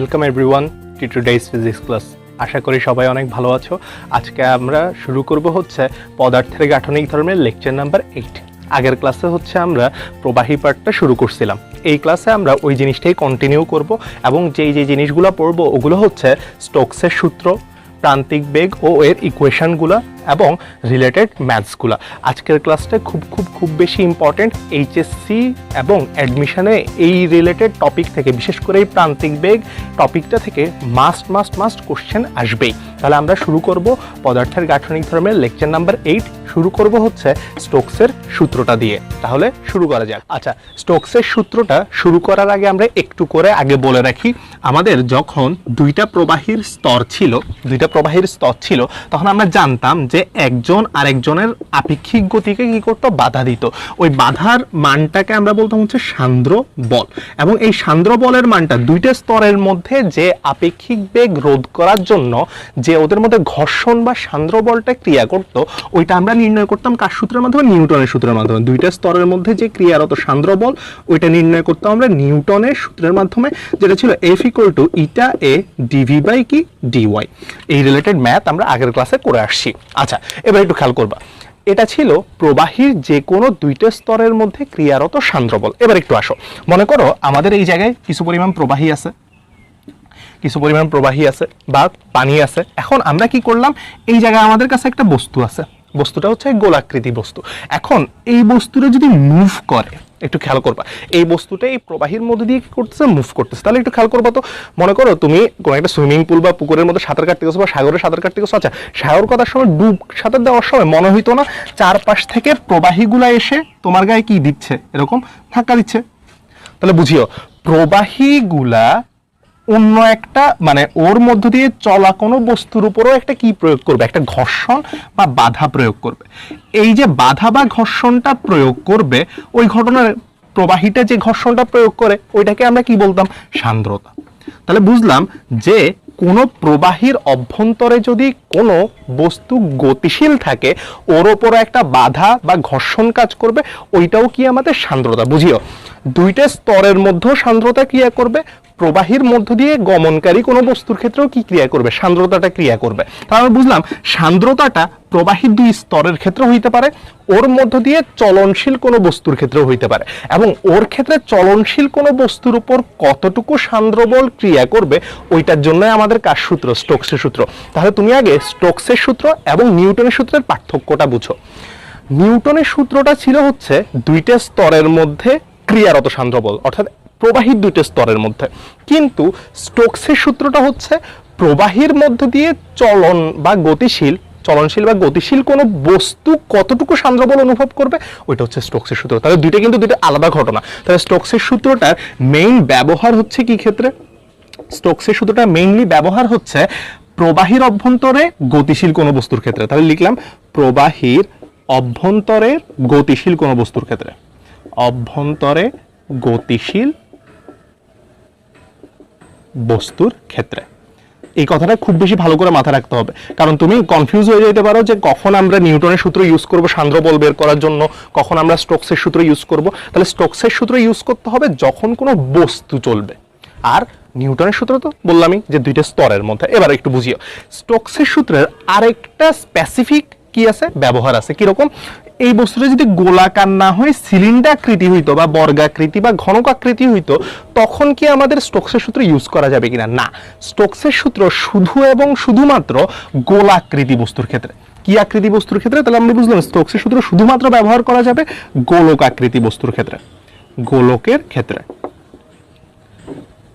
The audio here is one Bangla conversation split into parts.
Welcome everyone to today's physics class. আশা করি সবাই অনেক ভালো আছো। আজকে আমরা শুরু করব হচ্ছে পদার্থের গাঠনিক ধর্মের লেকচার নাম্বার 8। আগের ক্লাসে হচ্ছে আমরা প্রবাহী পার্টটা শুরু করছিলাম। এই ক্লাসে আমরা ওই জিনিসটাই কন্টিনিউ করব এবং যেই জিনিসগুলো পড়বো ওগুলো হচ্ছে স্টোকসের সূত্র, প্রান্তিক বেগ ও এর ইকুয়েশনগুলো এবং রিলেটেড ম্যাথসগুলো। আজকের ক্লাসটা খুব বেশি ইম্পর্টেন্ট। এইচএসসি এবং অ্যাডমিশনে এই রিলেটেড টপিক থেকে, বিশেষ করে এই প্রান্তিক বেগ টপিকটা থেকে মাস্ট কোশ্চেন আসবেই। তাহলে আমরা শুরু করব পদার্থের গাঠনিক ধর্মের লেকচার নাম্বার 8। শুরু করব হচ্ছে স্টোকসের সূত্রটা দিয়ে। তাহলে শুরু করা যাক। আচ্ছা, স্টোকসের সূত্রটা শুরু করার আগে আমরা একটু করে আগে বলে রাখি, আমাদের যখন দুইটা প্রবাহীর স্তর ছিল তখন আমরা জানতাম যে একজন আরেকজনের আপেক্ষিক গতিকে কি করতো, বাধা দিত। ওই বাধার মানটাকে আমরা বলতাম হচ্ছে সান্দ্র বল। এবং এই সান্দ্র বলের মানটা দুইটা স্তরের মধ্যে যে আপেক্ষিক বেগ রোধ করার জন্য যে ওদের মধ্যে ঘর্ষণ বা সান্দ্র বলটা ক্রিয়া করত, ওইটা আমরা নির্ণয় করতাম কার সূত্রের মাধ্যমে? নিউটনের সূত্রের মাধ্যমে। দুইটা স্তরের মধ্যে যে ক্রিয়ারত সান্দ্র বল, ওইটা নির্ণয় করতাম আমরা নিউটনের সূত্রের মাধ্যমে, যেটা ছিল F = ইটা এ ডিভি কি ডিওয়াই। এই রিলেটেড ম্যাথ আমরা আগের ক্লাসে করে আসছি। আচ্ছা, এবার একটু খেয়াল করবা, এটা ছিল প্রবাহীর যে কোনো দুইটা স্তরের মধ্যে ক্রিয়ারত সান্দ্র বল। এবার একটু আসো, মনে করো আমাদের এই জায়গায় কিছু পরিমাণ প্রবাহী আছে বা পানি আছে। এখন আমরা কি করলাম, এই জায়গায় আমাদের কাছে একটা বস্তু আছে, বস্তুটা হচ্ছে গোলাকৃতি বস্তু। এখন এই বস্তুটা যদি মুভ করে, একটু খেয়াল করবা, এই বস্তুটা এই প্রবাহীর মধ্যে দিয়ে কি করতেছে, মুভ করতেছে। তাহলে একটু খেয়াল করবা তো, মনে করো তুমি কোনো একটা সুইমিং পুল বা পুকুরের মধ্যে সাঁতার কাটতে গেছো বা সাগরে সাঁতার কাটতে গেছো। আচ্ছা, সাগর কাটার সময় ডুব সাঁতার দেওয়ার সময় মনে হইতো না চারপাশ থেকে প্রবাহীগুলা এসে তোমার গায়ে কি দিচ্ছে, এরকম ধাক্কা দিচ্ছে? তাহলে বুঝিও, প্রবাহীগুলা অন্য একটা মানে ওর মধ্য দিয়ে চলা কোনো বস্তুর উপরও একটা কি প্রয়োগ করবে, একটা ঘর্ষণ বা বাধা প্রয়োগ করবে। এই যে বাধা বা ঘর্ষণটা প্রয়োগ করবে, ওই ঘটনার প্রবাহীটা যে ঘর্ষণটা প্রয়োগ করে ওইটাকে আমরা কি বলতাম, সান্দ্রতা। তাহলে বুঝলাম যে কোনো প্রবাহীর অভ্যন্তরে যদি কোনো বস্তু গতিশীল থাকে, ওর ওপরে একটা বাধা বা ঘর্ষণ কাজ করবে, ওইটাও কি আমাদের সান্দ্রতা। বুঝিও, দুইটা স্তরের মধ্যেও সান্দ্রতা ক্রিয়া করবে, প্রবাহীর মধ্য দিয়ে গমনকারী কোনো বস্তুর ক্ষেত্রেও কি ক্রিয়া করবে, সান্দ্রতাটা ক্রিয়া করবে। তাহলে বুঝলাম সান্দ্রতাটা প্রবাহীর দুই স্তরের ক্ষেত্রে হইতে পারে, ওর মধ্য দিয়ে চলনশীল কোনো বস্তুর ক্ষেত্রেও হইতে পারে। এবং ওর ক্ষেত্রে চলনশীল কোনো বস্তুর উপর কতটুকু সান্দ্র বল ক্রিয়া করবে, ওইটার জন্য আমাদের কার সূত্র, স্টোকসের সূত্র। তাহলে তুমি আগে স্টোকসের সূত্র এবং নিউটনের সূত্রের পার্থক্যটা বুঝো। নিউটনের সূত্রটা ছিল হচ্ছে দুইটা স্তরের মধ্যে ক্রিয়ারত সান্দ্র বল, অর্থাৎ প্রবাহীর দুইটা স্তরের মধ্যে। কিন্তু স্টোকসের সূত্রটা হচ্ছে প্রবাহীর মধ্য দিয়ে চলনশীল বা গতিশীল কোনো বস্তু কতটুকু সান্দ্র বল অনুভব করবে, ওইটা হচ্ছে স্টোকসের সূত্র। তাহলে দুইটা আলাদা ঘটনা। তাহলে স্টোকসের সূত্রটার মেইন ব্যবহার হচ্ছে কি ক্ষেত্রে? স্টোকসের সূত্রটা মেইনলি ব্যবহার হচ্ছে প্রবাহীর অভ্যন্তরে গতিশীল কোনো বস্তুর ক্ষেত্রে। তাহলে লিখলাম প্রবাহীর অভ্যন্তরে গতিশীল কোনো বস্তুর ক্ষেত্রে, অভ্যন্তরে গতিশীল বস্তুর ক্ষেত্রে। এই কথাটা খুব বেশি ভালো করে মাথায় রাখতে হবে, কারণ তুমি কনফিউজ হয়ে যেতে পারো যে কখন আমরা নিউটনের সূত্র ইউজ করব সান্দ্র বল বের করার জন্য, কখন আমরা স্টোকসের সূত্র ইউজ করব। তাহলে স্টোকসের সূত্র ইউজ করতে হবে যখন কোনো বস্তু চলবে, আর নিউটনের সূত্র তো বললামই যে দুইটা স্তরের মধ্যে। এবার একটু বুঝিও, স্টোকসের সূত্রের আরেকটা স্পেসিফিক কি আছে, ব্যবহার আছে। কিরকম? এই বস্তুটা যদি গোলাকার না হয়ে সিলিন্ডাকৃতি হইতো বা বর্গাকৃতি বা ঘনকাকৃতি হইতো, তখন কি আমাদের স্টোকসের সূত্র ইউজ করা যাবে কিনা? না, স্টোকসের সূত্র শুধু এবং শুধুমাত্র গোলাকৃতি বস্তুর ক্ষেত্রে। কি আকৃতি বস্তুর ক্ষেত্রে? তাহলে আমরা বুঝলাম স্টোকসের সূত্র শুধুমাত্র ব্যবহার করা যাবে গোলকাকৃতি বস্তুর ক্ষেত্রে, গোলকের ক্ষেত্রে।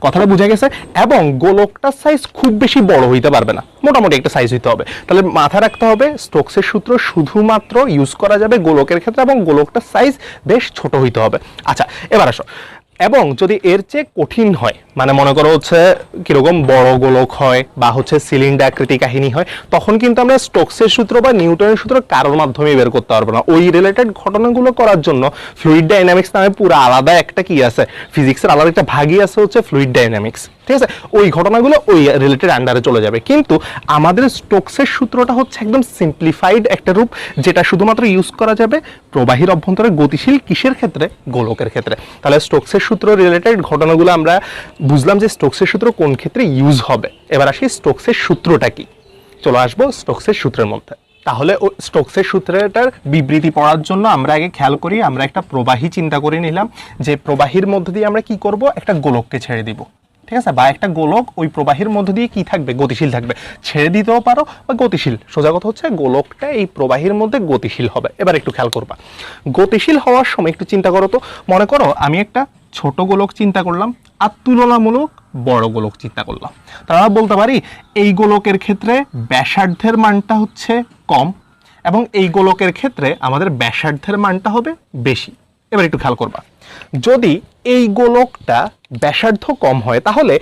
কথাটা বুঝা গেছে? এবং গোলকটার সাইজ খুব বেশি বড় হইতে পারবে না, মোটামুটি একটা সাইজ হইতে হবে। তাহলে মাথায় রাখতে হবে স্টোকসের সূত্র শুধুমাত্র ইউজ করা যাবে গোলকের ক্ষেত্রে এবং গোলকটার সাইজ বেশ ছোট হইতে হবে। আচ্ছা, এবার আসো, এবং যদি এর চেয়ে কঠিন হয়, মানে মনে করো হচ্ছে কিরকম বড় গোলক হয় বা হচ্ছে সিলিন্ডাকৃতি কাহিনী হয়, তখন কিন্তু আমরা স্টোকসের সূত্র বা নিউটনের সূত্র কারোর মাধ্যমে বের করতে পারবো না। ওই রিলেটেড ঘটনাগুলো করার জন্য ফ্লুইড ডাইনামিক্স নামে পুরো আলাদা একটা কি আছে, ফিজিক্সের আলাদা একটা ভাগই আছে হচ্ছে ফ্লুইড ডাইনামিক্স। ঠিক আছে, ওই ঘটনাগুলো ওই রিলেটেড আন্ডারে চলে যাবে। কিন্তু আমাদের স্টোকসের সূত্রটা হচ্ছে একদম সিম্পলিফাইড একটা রূপ, যেটা শুধুমাত্র ইউজ করা যাবে প্রবাহীর অভ্যন্তরে গতিশীল কিসের ক্ষেত্রে, গোলকের ক্ষেত্রে। তাহলে স্টোকসের সূত্র রিলেটেড ঘটনাগুলো আমরা বুঝলাম যে স্টোকসের সূত্র কোন ক্ষেত্রে ইউজ হবে। এবার আসি স্টোকসের সূত্রটা কি, চলে আসবো স্টোকসের সূত্রের মধ্যে। তাহলে স্টোকসের সূত্রটার বিবৃতি পড়ার জন্য আমরা আগে খেয়াল করি, আমরা একটা প্রবাহী চিন্তা করে নিলাম, যে প্রবাহীর মধ্যে দিয়ে আমরা কি করব, একটা গোলককে ছেড়ে দিব, ঠিক আছে, বা একটা গোলক ওই প্রবাহীর মধ্যে দিয়ে কি থাকবে, গতিশীল থাকবে। ছেড়ে দিতেও পারো বা গতিশীল, সোজা কথা হচ্ছে গোলকটা এই প্রবাহীর মধ্যে গতিশীল হবে। এবার একটু খেয়াল করবা, গতিশীল হওয়ার সময় একটু চিন্তা করো তো, মনে করো আমি একটা ছোট গোলক চিন্তা করলাম আর তুলনামূলক বড় গোলক চিন্তা করলাম। তারা বলতে পারি এই গোলকের ক্ষেত্রে ব্যাসার্ধের মানটা হচ্ছে কম এবং এই গোলকের ক্ষেত্রে আমাদের ব্যাসার্ধের মানটা হবে বেশি। এবার একটু খেয়াল করবা, যদি এই গোলকটা ব্যাসার্ধ কম হয় তাহলে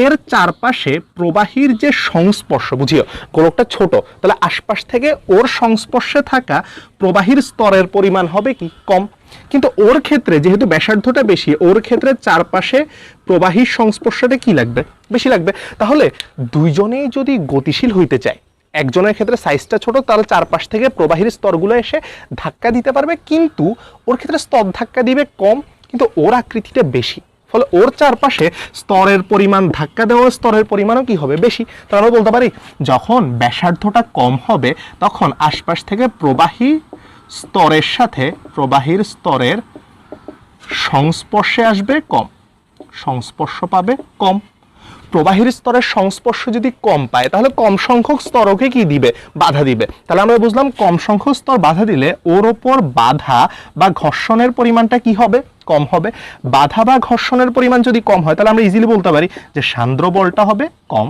এর চারপাশে প্রবাহীর যে সংস্পর্শ, বুঝিও গোলকটা ছোট, তাহলে আশপাশ থেকে ওর সংস্পর্শে থাকা প্রবাহীর স্তরের পরিমাণ হবে কি, কম। কিন্তু ওর ক্ষেত্রে যেহেতু ব্যাসার্ধটা বেশি, ওর ক্ষেত্রে চারপাশে প্রবাহীর সংস্পর্শটা কি লাগবে, বেশি লাগবে। তাহলে দুইজনেই যদি গতিশীল হইতে চায়, একজনের ক্ষেত্রে সাইজটা ছোট, তাহলে চারপাশ থেকে প্রবাহীর স্তরগুলো এসে ধাক্কা দিতে পারবে, কিন্তু ওর ক্ষেত্রে স্তর ধাক্কা দিবে কম, কিন্তু ওর আকৃতিটা বেশি, ফলে ওর চারপাশে স্তরের পরিমাণ, ধাক্কা দেওয়া স্তরের পরিমাণও কি হবে, বেশি। তাহলে আমরা বলতে পারি যখন ব্যাসার্ধটা কম হবে তখন আশপাশ থেকে প্রবাহী স্তরের সাথে প্রবাহীর স্তরের সংস্পর্শে আসবে কম, সংস্পর্শ পাবে কম। প্রবাহীর স্তরের সংস্পর্শ যদি কম পায় তাহলে কম সংখ্যক স্তরকে কি দিবে, বাধা দিবে। তাহলে আমরা বুঝলাম কম সংখ্যক স্তর বাধা দিলে ওর ওপর বাধা বা ঘর্ষণের পরিমাণটা কি হবে, কম হবে। বাধা বা ঘর্ষণের পরিমাণ যদি কম হয় তাহলে আমরা ইজিলি বলতে পারি যে সান্দ্র বলটা হবে কম।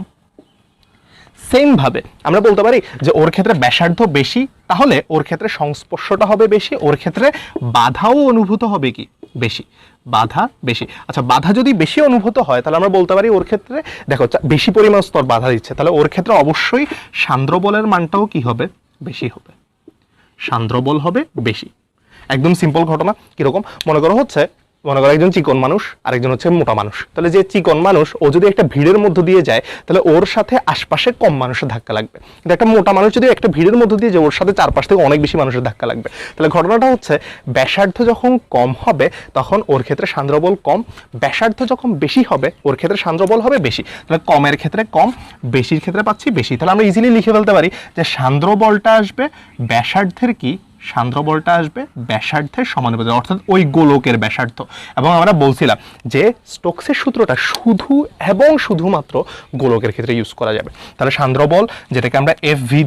সেম ভাবে আমরা বলতে পারি যে ওর ক্ষেত্রে ব্যাসার্ধ বেশি, তাহলে ওর ক্ষেত্রে সংস্পর্শটা হবে বেশি, ওর ক্ষেত্রে বাধাও অনুভূত হবে কি, বেশি, বাধা বেশি। আচ্ছা, বাধা যদি বেশি অনুভূত হয় তাহলে আমরা বলতে পারি ওর ক্ষেত্রে, দেখো বেশি পরিমাণ স্তর বাধা দিচ্ছে, তাহলে ওর ক্ষেত্রে অবশ্যই সান্দ্র বলের মানটাও কি হবে, বেশি হবে, সান্দ্র বল হবে বেশি। একদম সিম্পল ঘটনা। কিরকম, মনে করো একজন চিকন মানুষ আর একজন হচ্ছে মোটা মানুষ। তাহলে যে চিকন মানুষ ও যদি একটা ভিড়ের মধ্য দিয়ে যায় তাহলে ওর সাথে আশপাশে কম মানুষের ধাক্কা লাগবে, কিন্তু একটা মোটা মানুষ যদি একটা ভিড়ের মধ্য দিয়ে যায় ওর সাথে চারপাশ থেকে অনেক বেশি মানুষের ধাক্কা লাগবে। তাহলে ঘটনাটা হচ্ছে ব্যাসার্ধ যখন কম হবে তখন ওর ক্ষেত্রে সান্দ্রবল কম, ব্যাসার্ধ যখন বেশি হবে ওর ক্ষেত্রে সান্দ্রবল হবে বেশি। তাহলে কমের ক্ষেত্রে কম, বেশির ক্ষেত্রে পাচ্ছি বেশি। তাহলে আমরা ইজিলি লিখে ফেলতে পারি যে সান্দ্রবলটা আসবে ব্যাসার্ধের কি, সান্দ্র বলটা আসবে ব্যাসার্ধের সমানুপাতিক, অর্থাৎ ওই গোলকের ব্যাসার্ধ। এবং আমরা বলছিলাম যে স্টোকসের সূত্রটা শুধু এবং শুধুমাত্র গোলকের ক্ষেত্রে ইউজ করা যাবে। তাহলে সান্দ্র বল, যেটাকে আমরা এফভি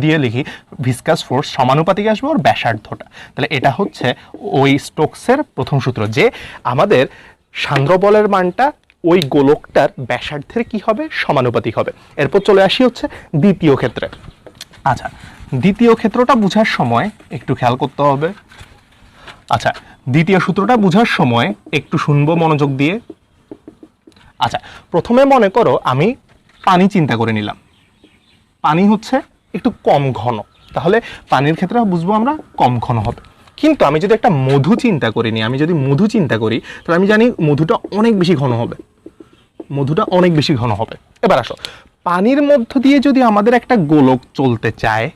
দিয়ে লিখি, ভিসকাস ফোর্স সমানুপাতিক আসবে ওর ব্যাসার্ধটা। তাহলে এটা হচ্ছে ওই স্টোকসের প্রথম সূত্র, যে আমাদের সান্দ্র বলের মানটা ওই গোলকটার ব্যাসার্ধের কি হবে, সমানুপাতিক হবে। এরপর চলে আসি হচ্ছে দ্বিতীয় ক্ষেত্রে। আচ্ছা, দ্বিতীয় ক্ষেত্রটা বোঝার সময় একটু খেয়াল করতে হবে। আচ্ছা, দ্বিতীয় সূত্রটা বোঝার সময় একটু শুনবো মনোযোগ দিয়ে। আচ্ছা, প্রথমে মনে করো আমি পানি চিন্তা করে নিলাম, পানি হচ্ছে একটু কম ঘন, তাহলে পানির ক্ষেত্রে বুঝবো আমরা কম ঘন হবে। কিন্তু আমি যদি একটা মধু চিন্তা করি তাহলে আমি জানি মধুটা অনেক বেশি ঘন হবে, এবার আসো, পানির মধ্য দিয়ে যদি আমাদের একটা গোলক চলতে চায়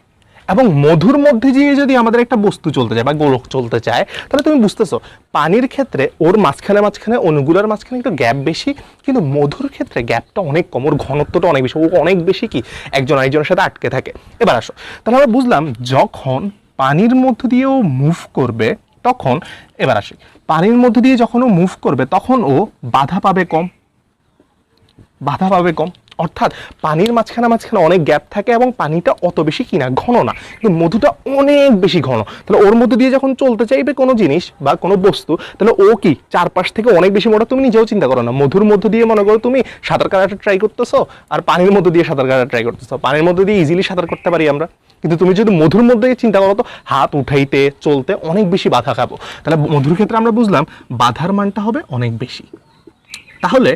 এবং মধুর মধ্যে দিয়ে যদি আমাদের একটা বস্তু চলতে চায় বা গোলক চলতে চায়, তাহলে তুমি বুঝতেছো পানির ক্ষেত্রে ওর মাঝখানে অণুগুলোর মাঝখানে একটু গ্যাপ বেশি, কিন্তু মধুর ক্ষেত্রে গ্যাপটা অনেক কম, ওর ঘনত্বটা অনেক বেশি, ও অনেক বেশি কি একজন আরেকজনের সাথে আটকে থাকে। এবার আসো, তাহলে আমরা বুঝলাম যখন পানির মধ্য দিয়েও মুভ করবে তখন, এবার আসি, পানির মধ্য দিয়ে যখন ও মুভ করবে তখন ও বাধা পাবে কম, অর্থাৎ পানির মাঝখানে অনেক গ্যাপ থাকে এবং পানিটা অত বেশি কিনা ঘন না, কিন্তু মধুটা অনেক বেশি ঘন। তাহলে ওর মধ্যে দিয়ে যখন চলতে চাইবে কোনো জিনিস বা কোনো বস্তু, তাহলে ও কি চারপাশ থেকে অনেক বেশি মোটা। তুমি নিজেও চিন্তা করো না, মধুর মধ্যে দিয়ে মনে করো তুমি সাঁতার কাটাটা ট্রাই করতেছো আর পানির মধ্যে দিয়ে সাঁতার কাটা ট্রাই করতেছো। পানির মধ্যে দিয়ে ইজিলি সাঁতার করতে পারি আমরা, কিন্তু তুমি যদি মধুর মধ্যে চিন্তা করো তো হাত উঠাইতে চলতে অনেক বেশি বাধা খাবো। তাহলে মধুর ক্ষেত্রে আমরা বুঝলাম বাধার মানটা হবে অনেক বেশি। তাহলে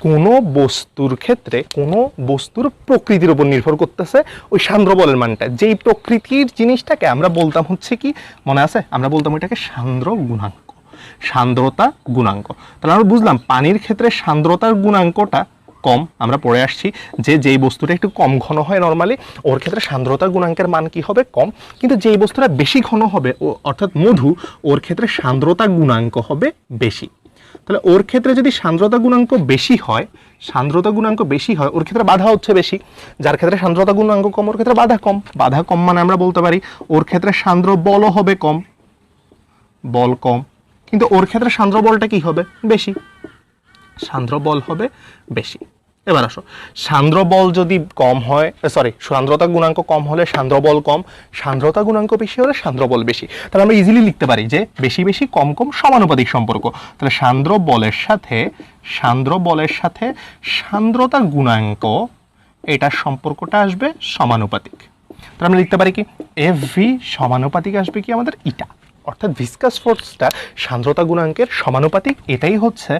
কোনো বস্তুর ক্ষেত্রে কোনো বস্তুর প্রকৃতির উপর নির্ভর করতেছে ওই সান্দ্র বলের মানটা। যেই প্রকৃতির জিনিসটাকে আমরা বলতাম হচ্ছে কি, মনে আছে, আমরা বলতাম এটাকে সান্দ্র গুণাঙ্ক। সান্দ্রতা গুণাঙ্ক। তাহলে আমরা বুঝলাম পানির ক্ষেত্রে সান্দ্রতার গুণাঙ্কটা কম। আমরা পড়ে আসছি যে যেই বস্তুটা একটু কম ঘন হয় নর্মালি ওর ক্ষেত্রে সান্দ্রতার গুণাঙ্কের মান কি হবে? কম। কিন্তু যেই বস্তুটা বেশি ঘন হবে অর্থাৎ মধু, ওর ক্ষেত্রে সান্দ্রতা গুণাঙ্ক হবে বেশি। তাহলে ওর ক্ষেত্রে যদি সান্দ্রতা গুণাঙ্ক বেশি হয়, ওর ক্ষেত্রে বাধা হচ্ছে বেশি। যার ক্ষেত্রে সান্দ্রতা গুণাঙ্ক কম ওর ক্ষেত্রে বাধা কম। বাধা কম মানে আমরা বলতে পারি ওর ক্ষেত্রে সান্দ্র বলও হবে কম, বল কম। কিন্তু ওর ক্ষেত্রে সান্দ্র বলটা কি হবে? বেশি। সান্দ্র বল হবে বেশি। এবার আসো, সান্দ্র বল যদি কম হয়, সান্দ্রতা গুণাঙ্ক কম হলে সান্দ্র বল কম, সান্দ্রতা গুণাঙ্ক বেশি হলে সান্দ্র বল বেশি। তাহলে আমরা ইজিলি লিখতে পারি যে বেশি বেশি কম কম সমানুপাতিক সম্পর্ক। তাহলে সান্দ্র বলের সাথে সান্দ্রতা গুণাঙ্ক, এটার সম্পর্কটা আসবে সমানুপাতিক। তাহলে আমরা লিখতে পারি কি এফ ভি সমানুপাতিক আসবে কি আমাদের ইটা, অর্থাৎ ভিসকাস ফোর্সটা সান্দ্রতা গুণাঙ্কের সমানুপাতিক। এটাই হচ্ছে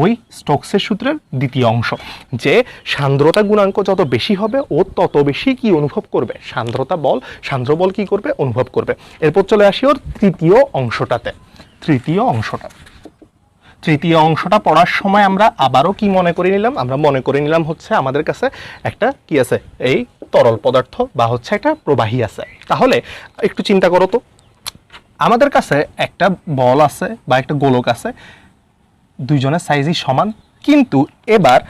ওই স্টোকসের সূত্রের দ্বিতীয় অংশ, যে সান্দ্রতা গুণাঙ্ক যত বেশি হবে ও তত বেশি কি অনুভব করবে? সান্দ্র বল কি করবে? অনুভব করবে। এরপর চলে আসি ওর তৃতীয় অংশটা পড়ার সময় আমরা আবারও কি মনে করে নিলাম? আমরা মনে করে নিলাম হচ্ছে আমাদের কাছে একটা কি আছে, এই তরল পদার্থ বা হচ্ছে একটা প্রবাহী আছে। তাহলে একটু চিন্তা করো তো, আমাদের কাছে একটা বল আছে বা একটা গোলক আছে, দুইজনের সাইজই সমান, কিন্তু এবার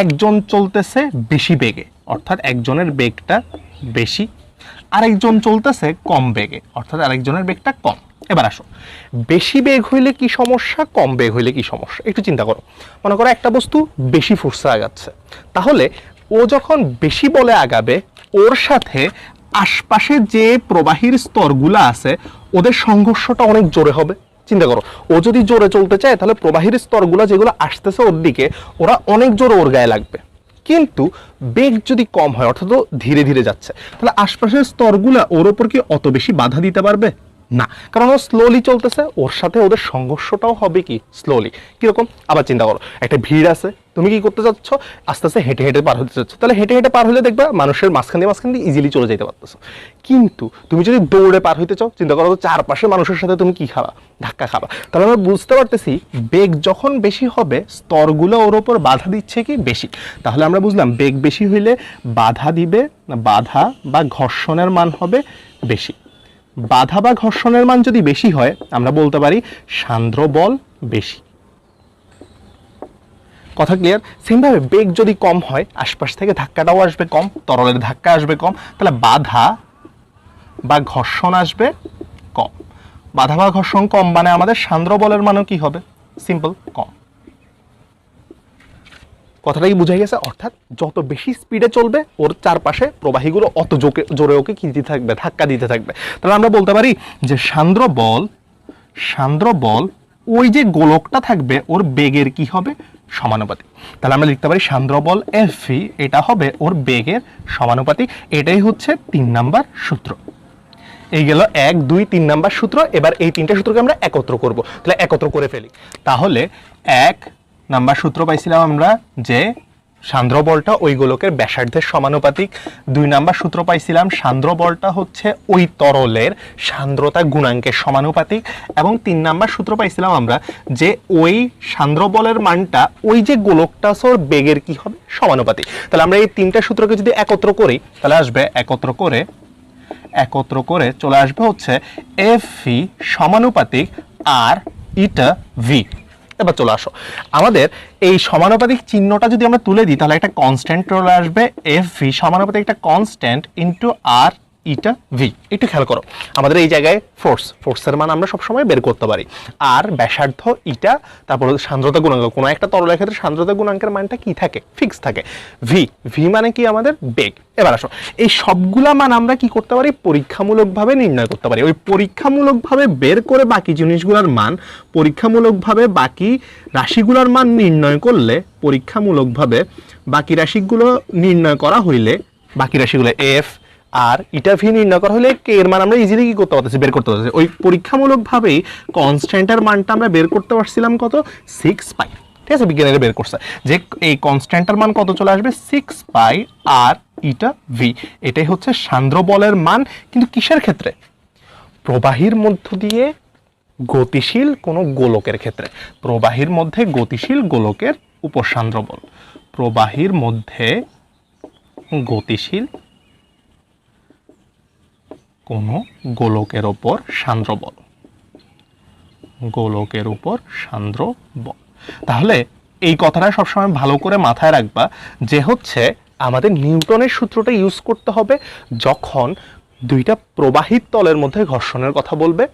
একজন চলতেছে বেশি বেগে, অর্থাৎ একজনের বেগটা বেশি, আরেকজন চলতেছে কম বেগে, অর্থাৎ আরেকজনের বেগটা কম। এবার আসো, বেশি বেগ হইলে কি সমস্যা, কম বেগ হইলে কি সমস্যা? একটু চিন্তা করো। মনে করো একটা বস্তু বেশি ফোর্সে আগাচ্ছে, তাহলে ও যখন বেশি বলে আগাবে ওর সাথে আশপাশে যে প্রবাহীর স্তরগুলো আছে ওদের সংঘর্ষটা অনেক জোরে হবে। চিন্তা করো, ও যদি জোরে চলতে চায় তাহলে প্রবাহীর স্তরগুলো যেগুলো আসতেছে ওর দিকে ওরা অনেক জোরে ওর গায়ে লাগবে। কিন্তু বেগ যদি কম হয়, অর্থাৎ ধীরে ধীরে যাচ্ছে, তাহলে আশপাশের স্তরগুলো ওর ওপর কি অত বেশি বাধা দিতে পারবে? না, কারণ ও স্লোলি চলতেছে, ওর সাথে ওদের সংঘর্ষটাও হবে কি স্লোলি। কিরকম? আবার চিন্তা করো, একটা ভিড় আছে, তুমি কি করতে চাচ্ছ? আস্তে আস্তে হেঁটে হেঁটে পার হতে চাচ্ছ, তাহলে হেঁটে হেঁটে পার হলে দেখবা মানুষের মাঝখান দিয়ে ইজিলি চলে যেতে পারতেছো। কিন্তু তুমি যদি দৌড়ে পার হইতে চাও, চিন্তা করো চারপাশে মানুষের সাথে তুমি কি খাবা? ধাক্কা খাবা। তাহলে আমরা বুঝতে পারতেছি বেগ যখন বেশি হবে স্তরগুলো ওর ওপর বাধা দিচ্ছে কি বেশি। তাহলে আমরা বুঝলাম বেগ বেশি হইলে বাধা বা ঘর্ষণের মান হবে বেশি। বাধা বা ঘর্ষণের মান যদি বেশি হয় আমরা বলতে পারি সান্দ্র বল বেশি। কথা ক্লিয়ার? সেমভাবে বেগ যদি কম হয় আশপাশ থেকে ধাক্কাটাও আসবে কম, তরলের ধাক্কা আসবে কম, তাহলে বাধা বা ঘর্ষণ আসবে কম। বাধা বা ঘর্ষণ কম মানে আমাদের সান্দ্র বলের মানও কি হবে? সিম্পল, কম। কথাটা কি বুঝাই গেছে? অর্থাৎ যত বেশি স্পিডে চলবে ওর চারপাশে প্রবাহীগুলো অত জোরে ওকে কি দিতে থাকবে? ধাক্কা দিতে থাকবে। তাহলে আমরা বলতে পারি যে সান্দ্র বল ওই যে গোলকটা থাকবে ওর বেগের কি হবে? সমানুপাতিক। তাহলে আমরা লিখতে পারি সান্দ্র বল এফ ভি, এটা হবে ওর বেগের সমানুপাতিক। এটাই হচ্ছে 3 নাম্বার সূত্র। এই গেল 1, 2, 3 নাম্বার সূত্র। এবার এই তিনটা সূত্রকে আমরা একত্র করব। তাহলে একত্র করে ফেলি। তাহলে 1 নাম্বার সূত্র পাইছিলাম আমরা যে সান্দ্র বলটা ওই গোলকের ব্যাসার্ধের সমানুপাতিক। 2 নাম্বার সূত্র পাইছিলাম সান্দ্র বলটা হচ্ছে ওই তরলের সান্দ্রতা গুণাঙ্কের সমানুপাতিক। এবং 3 নাম্বার সূত্র পাইছিলাম আমরা যে ওই সান্দ্র বলের মানটা ওই যে গোলকটা আছে ওর বেগের কি হবে? সমানুপাতিক। তাহলে আমরা এই তিনটা সূত্রকে যদি একত্র করি তাহলে আসবে একত্র করে চলে আসবে হচ্ছে এফ ভি সমানুপাতিক আর ইটা ভি। এবার চলে আসো, আমাদের এই সমানুপাতিক চিহ্নটা যদি আমরা তুলে দিই তাহলে একটা কনস্ট্যান্ট চলে আসবে, এফ ভি সমানুপাতিক একটা কনস্ট্যান্ট ইন্টু আর ইটা ভি। একটু খেয়াল করো, আমাদের এই জায়গায় ফোর্সের মান আমরা সবসময় বের করতে পারি, আর ব্যাসার্ধ ইটা, তারপর সান্দ্রতা গুণাঙ্ক। কোনো একটা তরলের ক্ষেত্রে সান্দ্রতা গুণাঙ্কের মানটা কি থাকে? ফিক্স থাকে। ভি মানে কি? আমাদের বেগ। এবার আসো, এই সবগুলা মান আমরা কি করতে পারি? পরীক্ষামূলকভাবে নির্ণয় করতে পারি। ওই পরীক্ষামূলকভাবে বের করে বাকি জিনিসগুলোর মান, পরীক্ষামূলকভাবে বাকি রাশিগুলোর মান নির্ণয় করলে, পরীক্ষামূলকভাবে বাকি রাশিগুলো নির্ণয় করা হইলে, বাকি রাশিগুলো এফ আর ইটা ভি নির্ণয় করা হলে কে এর মান আমরা ইজিলি কি করতে পারতেছি? বের করতে পারতেছি। ওই পরীক্ষামূলকভাবেই কনস্ট্যান্টের মানটা আমরা বের করতে পারছিলাম কত? 6 পাই। ঠিক আছে, বিজ্ঞানীরা বের করছে যে এই কনস্ট্যান্টের মান কত চলে আসবে? 6 পাই আর ইটা ভি। এটাই হচ্ছে সান্দ্র বলের মান। কিন্তু কিসের ক্ষেত্রে? প্রবাহীর মধ্য দিয়ে গতিশীল কোনো গোলকের ক্ষেত্রে, প্রবাহীর মধ্যে গতিশীল গোলকের উপর সান্দ্র বল, প্রবাহীর মধ্যে গতিশীল কোনো গোলকের উপর সান্দ্র বল, গোলকের উপর সান্দ্র বল। তাহলে এই কথাটা সবসময় ভালো করে মাথায় রাখবা যে হচ্ছে আমাদের নিউটনের সূত্রটা ইউজ করতে হবে যখন দুইটা প্রবাহিত তলের মধ্যে ঘর্ষণের কথা বলবে,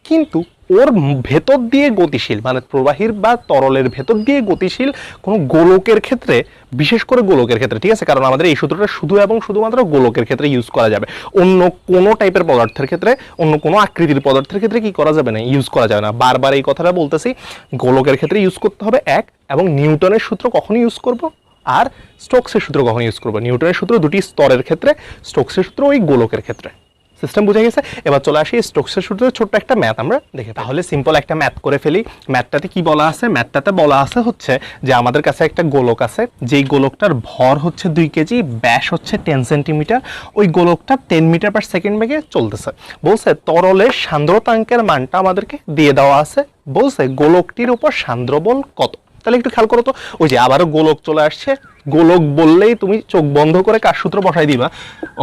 কিন্তু ওর ভেতর দিয়ে গতিশীল মানে প্রবাহীর বা তরলের ভেতর দিয়ে গতিশীল কোনো গোলকের ক্ষেত্রে, বিশেষ করে গোলকের ক্ষেত্রে, ঠিক আছে, কারণ আমাদের এই সূত্রটা শুধু এবং শুধুমাত্র গোলকের ক্ষেত্রে ইউজ করা যাবে, অন্য কোনো টাইপের পদার্থের ক্ষেত্রে, অন্য কোনো আকৃতির পদার্থের ক্ষেত্রে কি করা যাবে না, ইউজ করা যাবে না। বারবার এই কথাটা বলতেছি, গোলকের ক্ষেত্রে ইউজ করতে হবে এক, এবং নিউটনের সূত্র কখন ইউজ করব আর স্টোকসের সূত্র কখন ইউজ করব। নিউটনের সূত্র দুটি স্তরের ক্ষেত্রে, স্টোকসের সূত্র ওই গোলকের ক্ষেত্রে। সিস্টেম বুঝে গেছে? এবার চলে আসি স্টোকসের সূত্রে ছোট্ট একটা ম্যাথ আমরা দেখে। তাহলে সিম্পল একটা ম্যাথ করে ফেলি। ম্যাথটাতে কি বলা আছে? ম্যাথটাতে বলা আছে হচ্ছে যে আমাদের কাছে একটা গোলক আছে, যেই গোলকটার ভর হচ্ছে 2 কেজি, ব্যাস হচ্ছে 10 সেন্টিমিটার, ওই গোলকটা 10 মিটার পার সেকেন্ড বেগে চলতেছে। বলছে তরলের সান্দ্রতাঙ্কের মানটা আমাদেরকে দিয়ে দেওয়া আছে, বলছে গোলকটির উপর সান্দ্র বল কত। তাহলে একটু খেয়াল করো তো, ওই যে আবারও গোলক চলে আসছে, গোলক বললেই তুমি চোখ বন্ধ করে কার সূত্র বসাই দিবা?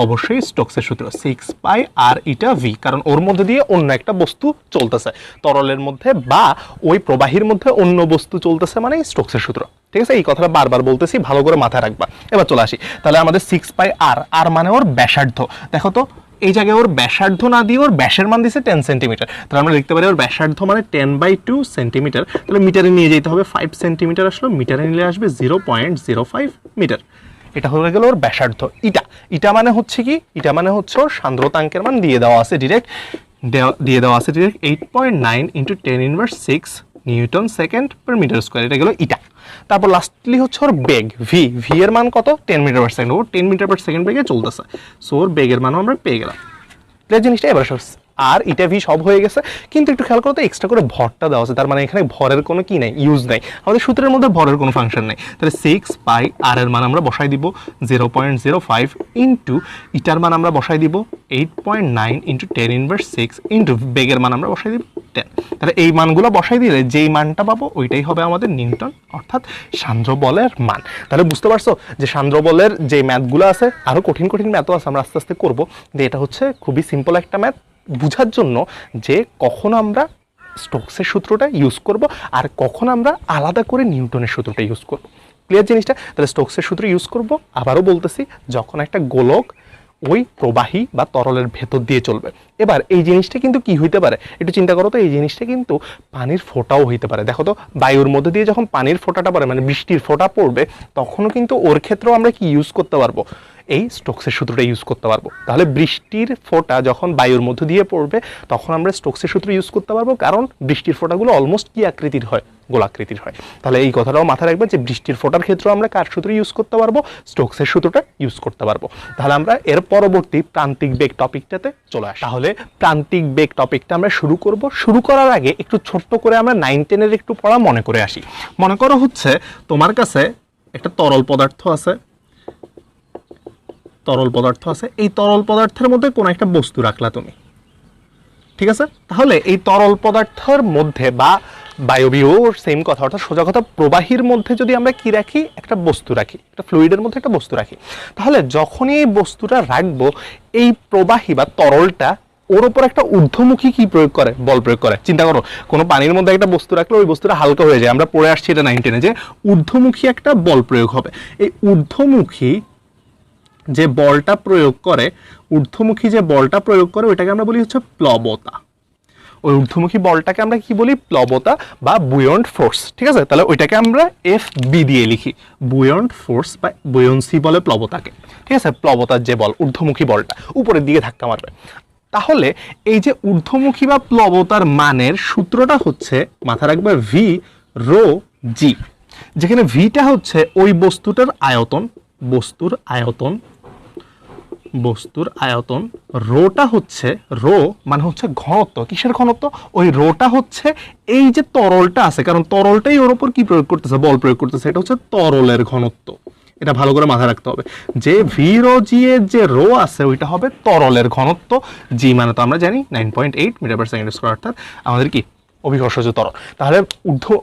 অবশ্যই স্টোকসের সূত্র, 6 পাই আর ইটা ভি, কারণ ওর মধ্যে দিয়ে অন্য একটা বস্তু চলতেছে তরলের মধ্যে, বা ওই প্রবাহীর মধ্যে অন্য বস্তু চলতেছে, মানে স্টোকসের সূত্র। ঠিক আছে, এই কথাটা বারবার বলতেছি, ভালো করে মাথায় রাখবা। এবার চলে আসি, তাহলে আমাদের 6 পাই আর, আর মানে ওর ব্যাসার্ধ। দেখো তো এই জায়গায় ওর ব্যাসার্ধ না দিয়ে ওর ব্যাসের মান দিছে 10 সেন্টিমিটার, তাহলে আমরা লিখতে পারি ওর ব্যাসার্ধ মানে 10/2 সেন্টিমিটার। তাহলে মিটারে নিয়ে যেতে হবে, 5 সেন্টিমিটার আসলো, মিটারে নিলে আসবে 0.05 মিটার। এটা হয়ে গেল ওর ব্যাসার্ধ। ইটা, ইটা মানে হচ্ছে কি? ইটা মানে হচ্ছে ওর সান্দ্রতাঙ্কের মান দিয়ে দেওয়া আছে direct, 8.9 × 10⁻⁶ newton second per metre square. এটা গেল ইটা। তারপর লাস্টলি হচ্ছে ওর বেগ, ভি। ভি এর মান কত? 10 মিটার পার সেকেন্ড। ও 10 মিটার পার সেকেন্ড বেগে চলতেছে, সো ওর বেগের মানও আমরা পেয়ে গেলাম। জিনিসটা এবার আর ইটা ভি সব হয়ে গেছে, কিন্তু একটু খেয়াল করো তো এক্সট্রা করে ভরটা দেওয়া আছে, তার মানে এখানে ভরের কোনো কি নাই, ইউজ নাই, আমাদের সূত্রের মধ্যে ভরের কোনো ফাংশন নাই। তাহলে 6 পাই আর এর মান আমরা বসাই দিব 0.05 ইন্টু ইটার মান আমরা বসাই দিব 8.9 × 10⁻⁶ ইন্টু বেগের মান আমরা বসাই দিব 10। তাহলে এই মানগুলো বসাই দিলে যেই মানটা পাবো ওইটাই হবে আমাদের নিউটন, অর্থাৎ সান্দ্র বলের মান। তাহলে বুঝতে পারছো যে সান্দ্র বলের যে ম্যাথগুলো আছে, আরো কঠিন কঠিন ম্যাথও আছে, আমরা আস্তে আস্তে করবো, যে এটা হচ্ছে খুবই সিম্পল একটা ম্যাথ বুঝার জন্য যে কখন আমরা স্টোকসের সূত্রটা ইউজ করব আর কখন আমরা আলাদা করে নিউটনের সূত্রটা ইউজ করব। ক্লিয়ার জিনিসটা? তাহলে স্টোকসের সূত্র ইউজ করব, আবারও বলতেছি, যখন একটা গোলক ওই প্রবাহী বা তরলের ভেতর দিয়ে চলবে। এবার এই জিনিসটা কিন্তু কি হইতে পারে একটু চিন্তা করো তো, এই জিনিসটা কিন্তু পানির ফোঁটাও হইতে পারে। দেখো তো বায়ুর মধ্যে দিয়ে যখন পানির ফোঁটাটা পড়ে, মানে বৃষ্টির ফোঁটা পড়বে, তখনও কিন্তু ওর ক্ষেত্রেও আমরা কি ইউজ করতে পারবো? এই স্টোকসের সূত্রটা ইউজ করতে পারবো। তাহলে বৃষ্টির ফোঁটা যখন বায়ুর মধ্য দিয়ে পড়বে তখন আমরা স্টোকসের সূত্র ইউজ করতে পারবো, কারণ বৃষ্টির ফোঁটাগুলো অলমোস্ট কি আকৃতির হয়? গোলাকৃতির হয়। তাহলে এই কথাটাও মাথায় রাখবেন যে বৃষ্টির ফোঁটার ক্ষেত্রেও আমরা কার সূত্র ইউজ করতে পারবো? স্টোকসের সূত্রটা ইউজ করতে পারবো। তাহলে আমরা এর পরবর্তী প্রান্তিক বেগ টপিকটাতে চলে আসি। তাহলে প্রান্তিক বেগ টপিকটা আমরা শুরু করব। শুরু করার আগে একটু ছোট্ট করে আমরা 9-10 একটু পড়া মনে করে আসি। মনে করো হচ্ছে তোমার কাছে একটা তরল পদার্থ আছে, তরল পদার্থ আছে, এই তরল পদার্থের মধ্যে কোনো একটা বস্তু রাখলা তুমি, ঠিক আছে? তাহলে এই তরল পদার্থের মধ্যে বা বায়বীয় সেম কথা, অর্থাৎ সোজা কথা, প্রবাহীর মধ্যে যদি আমরা কি রাখি? একটা বস্তু রাখি, একটা ফ্লুইডের মধ্যে একটা বস্তু রাখি, তাহলে যখনই এই বস্তুটা রাখবো, এই প্রবাহী বা তরলটা ওর উপর একটা ঊর্ধ্বমুখী কি প্রয়োগ করে? বল প্রয়োগ করে। চিন্তা করো, কোনো পানির মধ্যে একটা বস্তু রাখলে ওই বস্তুটা হালকা হয়ে যায়। আমরা পড়ে আসছি এটা 9-10 যে ঊর্ধ্বমুখী একটা বল প্রয়োগ হবে। এই ঊর্ধ্বমুখী যে বলটা প্রয়োগ করে, ঊর্ধ্বমুখী যে বলটা প্রয়োগ করে ওইটাকে আমরা বলি হচ্ছে প্লবতা। ওই ঊর্ধ্বমুখী বলটাকে আমরা কি বলি? প্লবতা বা বুয়ন্ট ফোর্স। ঠিক আছে, তাহলে ওইটাকে আমরা FB দিয়ে লিখি, বুয়ন্ট ফোর্স বা বুয়ন্সি বলে প্লবতাকে। ঠিক আছে, প্লবতার যে বল, ঊর্ধ্বমুখী বলটা উপরের দিকে ধাক্কা মারবে। তাহলে এই যে ঊর্ধ্বমুখী বা প্লবতার মানের সূত্রটা হচ্ছে, মাথা রাখবে, V/ρ/g, যেখানে ভিটা হচ্ছে ওই বস্তুটার আয়তন, বস্তুর আয়তন, বস্তুর আয়তন, রোটা হচ্ছে, রো মানে হচ্ছে ঘনত্ব। কিসের ঘনত্ব? ওই রোটা হচ্ছে এই যে তরলটা আছে, কারণ তরলটাই ওর উপর কি প্রয়োগ করতেছে? বল প্রয়োগ করতেছে, এটা হচ্ছে তরলের ঘনত্ব। এটা ভালো করে মাথায় রাখতে হবে যে V/ρ/g এর যে রো আছে ওইটা হবে তরলের ঘনত্ব। জি মানে তো আমরা জানি 9.8 মিটার পার সেকেন্ড স্কয়ার, অর্থাৎ আমাদের কি অভিকর্ষজ তরল। তাহলে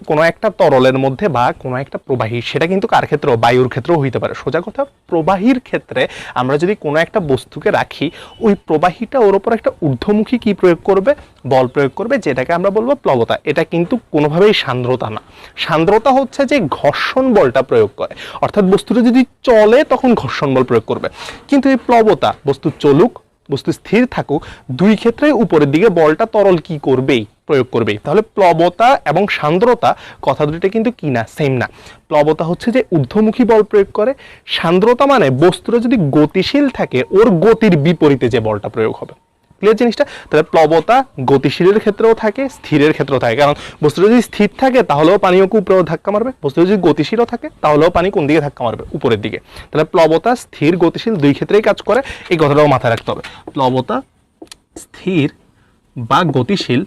কোনো একটা তরলের মধ্যে বা কোনো একটা প্রবাহী, সেটা কিন্তু কার ক্ষেত্রেও, বায়ুর ক্ষেত্রেও হইতে পারে। সোজা কথা, প্রবাহীর ক্ষেত্রে আমরা যদি কোনো একটা বস্তুকে রাখি, ওই প্রবাহীটা ওর ওপর একটা ঊর্ধ্বমুখী কি প্রয়োগ করবে, বল প্রয়োগ করবে, যেটাকে আমরা বলবো প্লবতা। এটা কিন্তু কোনোভাবেই সান্দ্রতা না। সান্দ্রতা হচ্ছে যে ঘর্ষণ বলটা প্রয়োগ করে, অর্থাৎ বস্তুটা যদি চলে তখন ঘর্ষণ বল প্রয়োগ করবে। কিন্তু এই প্লবতা, বস্তু চলুক, বস্তু স্থির থাকুক, দুই ক্ষেত্রে উপরের দিকে বলটা তরল কি করবেই, প্রয়োগ করবেই। তাহলে প্লবতা এবং সান্দ্রতা কথা দুটো কিন্তু কি না, সেম না। প্লবতা হচ্ছে যে ঊর্ধ্বমুখী বল প্রয়োগ করে, সান্দ্রতা মানে বস্তুটা যদি গতিশীল থাকে ওর গতির বিপরীতে যে বলটা প্রয়োগ হবে। ক্লিয়ার জিনিসটা? তাহলে প্লবতা গতিশীলের ক্ষেত্রেও থাকে, স্থিরের ক্ষেত্রেও থাকে। কারণ বস্তুটা যদি স্থির থাকে তাহলেও পানি ওকে উপরে ধাক্কা মারবে, বস্তুটা যদি গতিশীলও থাকে তাহলেও পানি কোন দিকে ধাক্কা মারবে, উপরের দিকে। তাহলে প্লবতা স্থির গতিশীল দুই ক্ষেত্রেই কাজ করে, এই কথাটাও মাথায় রাখতে হবে। প্লবতা স্থির বা গতিশীল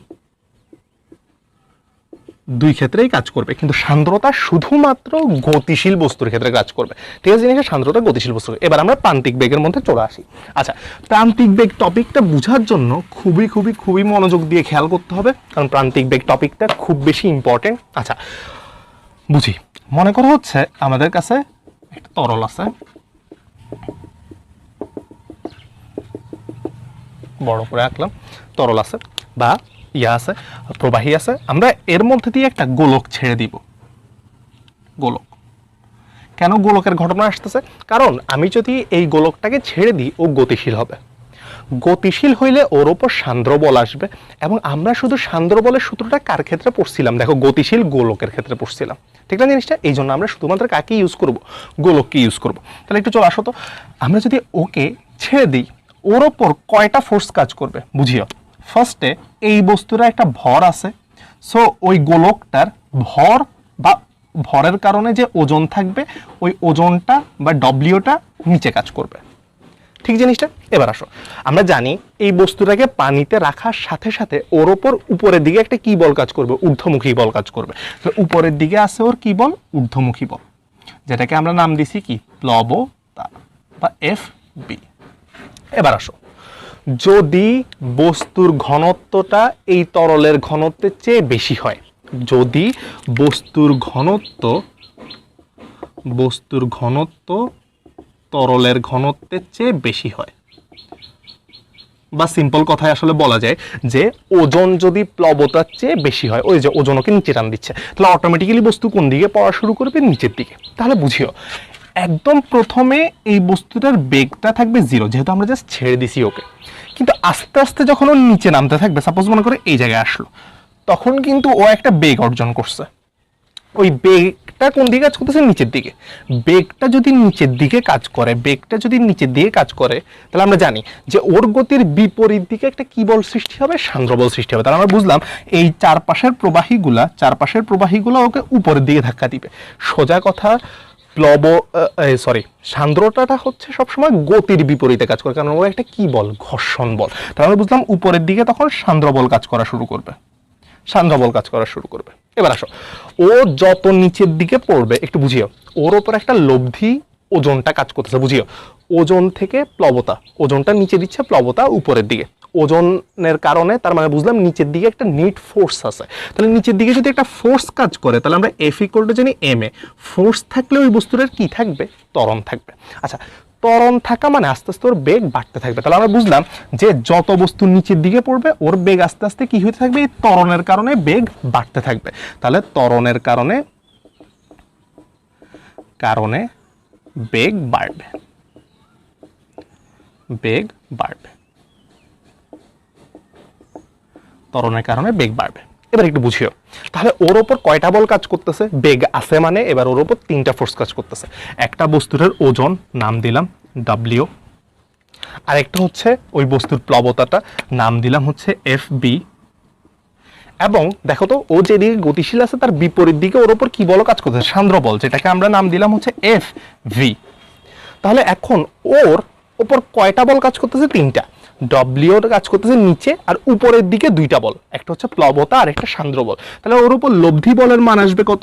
দুই ক্ষেত্রেই কাজ করবে, কিন্তু সান্দ্রতা শুধুমাত্র গতিশীল বস্তুর ক্ষেত্রে কাজ করবে। ঠিক আছে জিনিসটা? সান্দ্রতা গতিশীল বস্তু। এবার আমরা প্রান্তিক বেগের মধ্যে চলে আসি। আচ্ছা, প্রান্তিক বেগ টপিকটা বোঝার জন্য খুবই খুবই খুবই মনোযোগ দিয়ে খেয়াল করতে হবে, কারণ প্রান্তিক বেগ টপিকটা খুব বেশি ইম্পর্টেন্ট। আচ্ছা বুঝি, মনে করা হচ্ছে আমাদের কাছে একটা তরল আছে, বড় করে আঁকলাম, তরল আছে বা আছে, প্রবাহী আছে। আমরা এর মধ্যে দিয়ে একটা গোলক ছেড়ে দিব। গোলক, কেন গোলকের ঘটনা আসতেছে? কারণ আমি যদি এই গোলকটাকে ছেড়ে দিই ও গতিশীল হবে। গতিশীল হইলে ওর ওপর সান্দ্র বল আসবে, এবং আমরা শুধু সান্দ্র বলের সূত্রটা কার ক্ষেত্রে পড়ছিলাম? দেখো, গতিশীল গোলকের ক্ষেত্রে পড়ছিলাম। ঠিক না জিনিসটা? এই জন্য আমরা শুধুমাত্র কাকে ইউজ করব? গোলককে ইউজ করব। তাহলে একটু চলে আসো তো, আমরা যদি ওকে ছেড়ে দিই, ওর ওপর কয়টা ফোর্স কাজ করবে বুঝিও। ফার্স্টে এই বস্তুটা একটা ভর আছে, সো ওই গোলকটার ভর বা ভরের কারণে যে ওজন থাকবে, ওই ওজনটা বা ডব্লিউটা নিচে কাজ করবে। ঠিক জিনিসটা? এবার আসো, আমরা জানি এই বস্তুটাকে পানিতে রাখার সাথে সাথে ওর ওপর উপরের দিকে একটা কি বল কাজ করবে? ঊর্ধ্বমুখী বল কাজ করবে। তো উপরের দিকে আছে ওর কি বল? ঊর্ধ্বমুখী বল, যেটাকে আমরা নাম দিছি কি? প্লবতা বা FB। এবার আসো, যদি বস্তুর ঘনত্বটা এই তরলের ঘনত্বের চেয়ে বেশি হয়, যদি বস্তুর ঘনত্ব তরলের ঘনত্বের চেয়ে বেশি হয়, বা সিম্পল কথায় আসলে বলা যায় যে ওজন যদি প্লবতার চেয়ে বেশি হয়, ওই যে ওজন ওকে নিচে টান দিচ্ছে, তাহলে অটোমেটিক্যালি বস্তু কোন দিকে পড়া শুরু করবে? নিচের দিকে। তাহলে বুঝিও, একদম প্রথমে এই বস্তুটার বেগটা থাকবে 0, যেহেতু আমরা জাস্ট ছেড়ে দিছি ওকে। কিন্তু আস্তে আস্তে যখন ও নিচে নামতে থাকবে, সাপোজ মনে করে এই জায়গায় আসলো, তখন কিন্তু ও একটা বেগ অর্জন করছে। ওই বেগটা কোন দিকে কাজ করতেছে? নিচের দিকে। বেগটা যদি নিচের দিকে কাজ করে, তাহলে আমরা জানি যে ওর গতির বিপরীত দিকে একটা কি বল সৃষ্টি হবে? সান্দ্র বল সৃষ্টি হবে। তাহলে আমরা বুঝলাম এই চারপাশের প্রবাহীগুলা ওকে উপরের দিকে ধাক্কা দিবে। সোজা কথা, সান্দ্রতাটা হচ্ছে সবসময় গতির বিপরীতে কাজ করে, কারণ ও একটা কি বল? ঘর্ষণ বল। তাহলে আমরা বুঝলাম উপরের দিকে তখন সান্দ্র বল কাজ করা শুরু করবে। এবার আসো, ও যত নিচের দিকে পড়বে, একটু বুঝিও, ওর ওপর একটা লব্ধি ওজনটা কাজ করতেছে। বুঝিও, ওজন থেকে প্লবতা, ওজনটা নিচে দিচ্ছে, প্লবতা উপরের দিকে। ওজনের কারণে তার মানে বুঝলাম নিচের দিকে একটা নেট ফোর্স আছে। তাহলে নিচের দিকে যদি একটা ফোর্স কাজ করে, তাহলে আমরা F = জানি ma। ফোর্স থাকলে ওই বস্তুটার কি থাকবে? ত্বরণ থাকবে। আচ্ছা, ত্বরণ থাকা মানে আস্তে আস্তে ওর বেগ বাড়তে থাকবে। তাহলে আমরা বুঝলাম যে যত বস্তু নিচের দিকে পড়বে ওর বেগ আস্তে আস্তে কি হতে থাকবে? এই ত্বরণের কারণে বেগ বাড়তে থাকবে। তাহলে ত্বরণের কারণে বেগ বাড়বে। ত্বরণের কারণে বেগ বাড়বে। এবার একটু বুঝিও, তাহলে ওর ওপর কয়টা বল কাজ করতেছে? বেগ আছে মানে এবার ওর ওপর 3টা ফোর্স কাজ করতেছে। একটা বস্তুর ওজন, নাম দিলাম W, আরেকটা হচ্ছে ওই বস্তুর প্লবতাটা, নাম দিলাম হচ্ছে FB, এবং দেখো তো ও যেদিকে গতিশীল আছে তার বিপরীত দিকে ওর ওপর কি বল কাজ করতেছে? সান্দ্র বল, যেটাকে আমরা নাম দিলাম হচ্ছে FV। তাহলে এখন ওর ওপর কয়টা বল কাজ করতেছে? 3টা। W কাজ করতেছে নিচে, আর উপরের দিকে 2টা বল, একটা হচ্ছে প্লবতা আর একটা সান্দ্র বল। তাহলে ওর উপর লব্ধি বলের মান আসবে কত?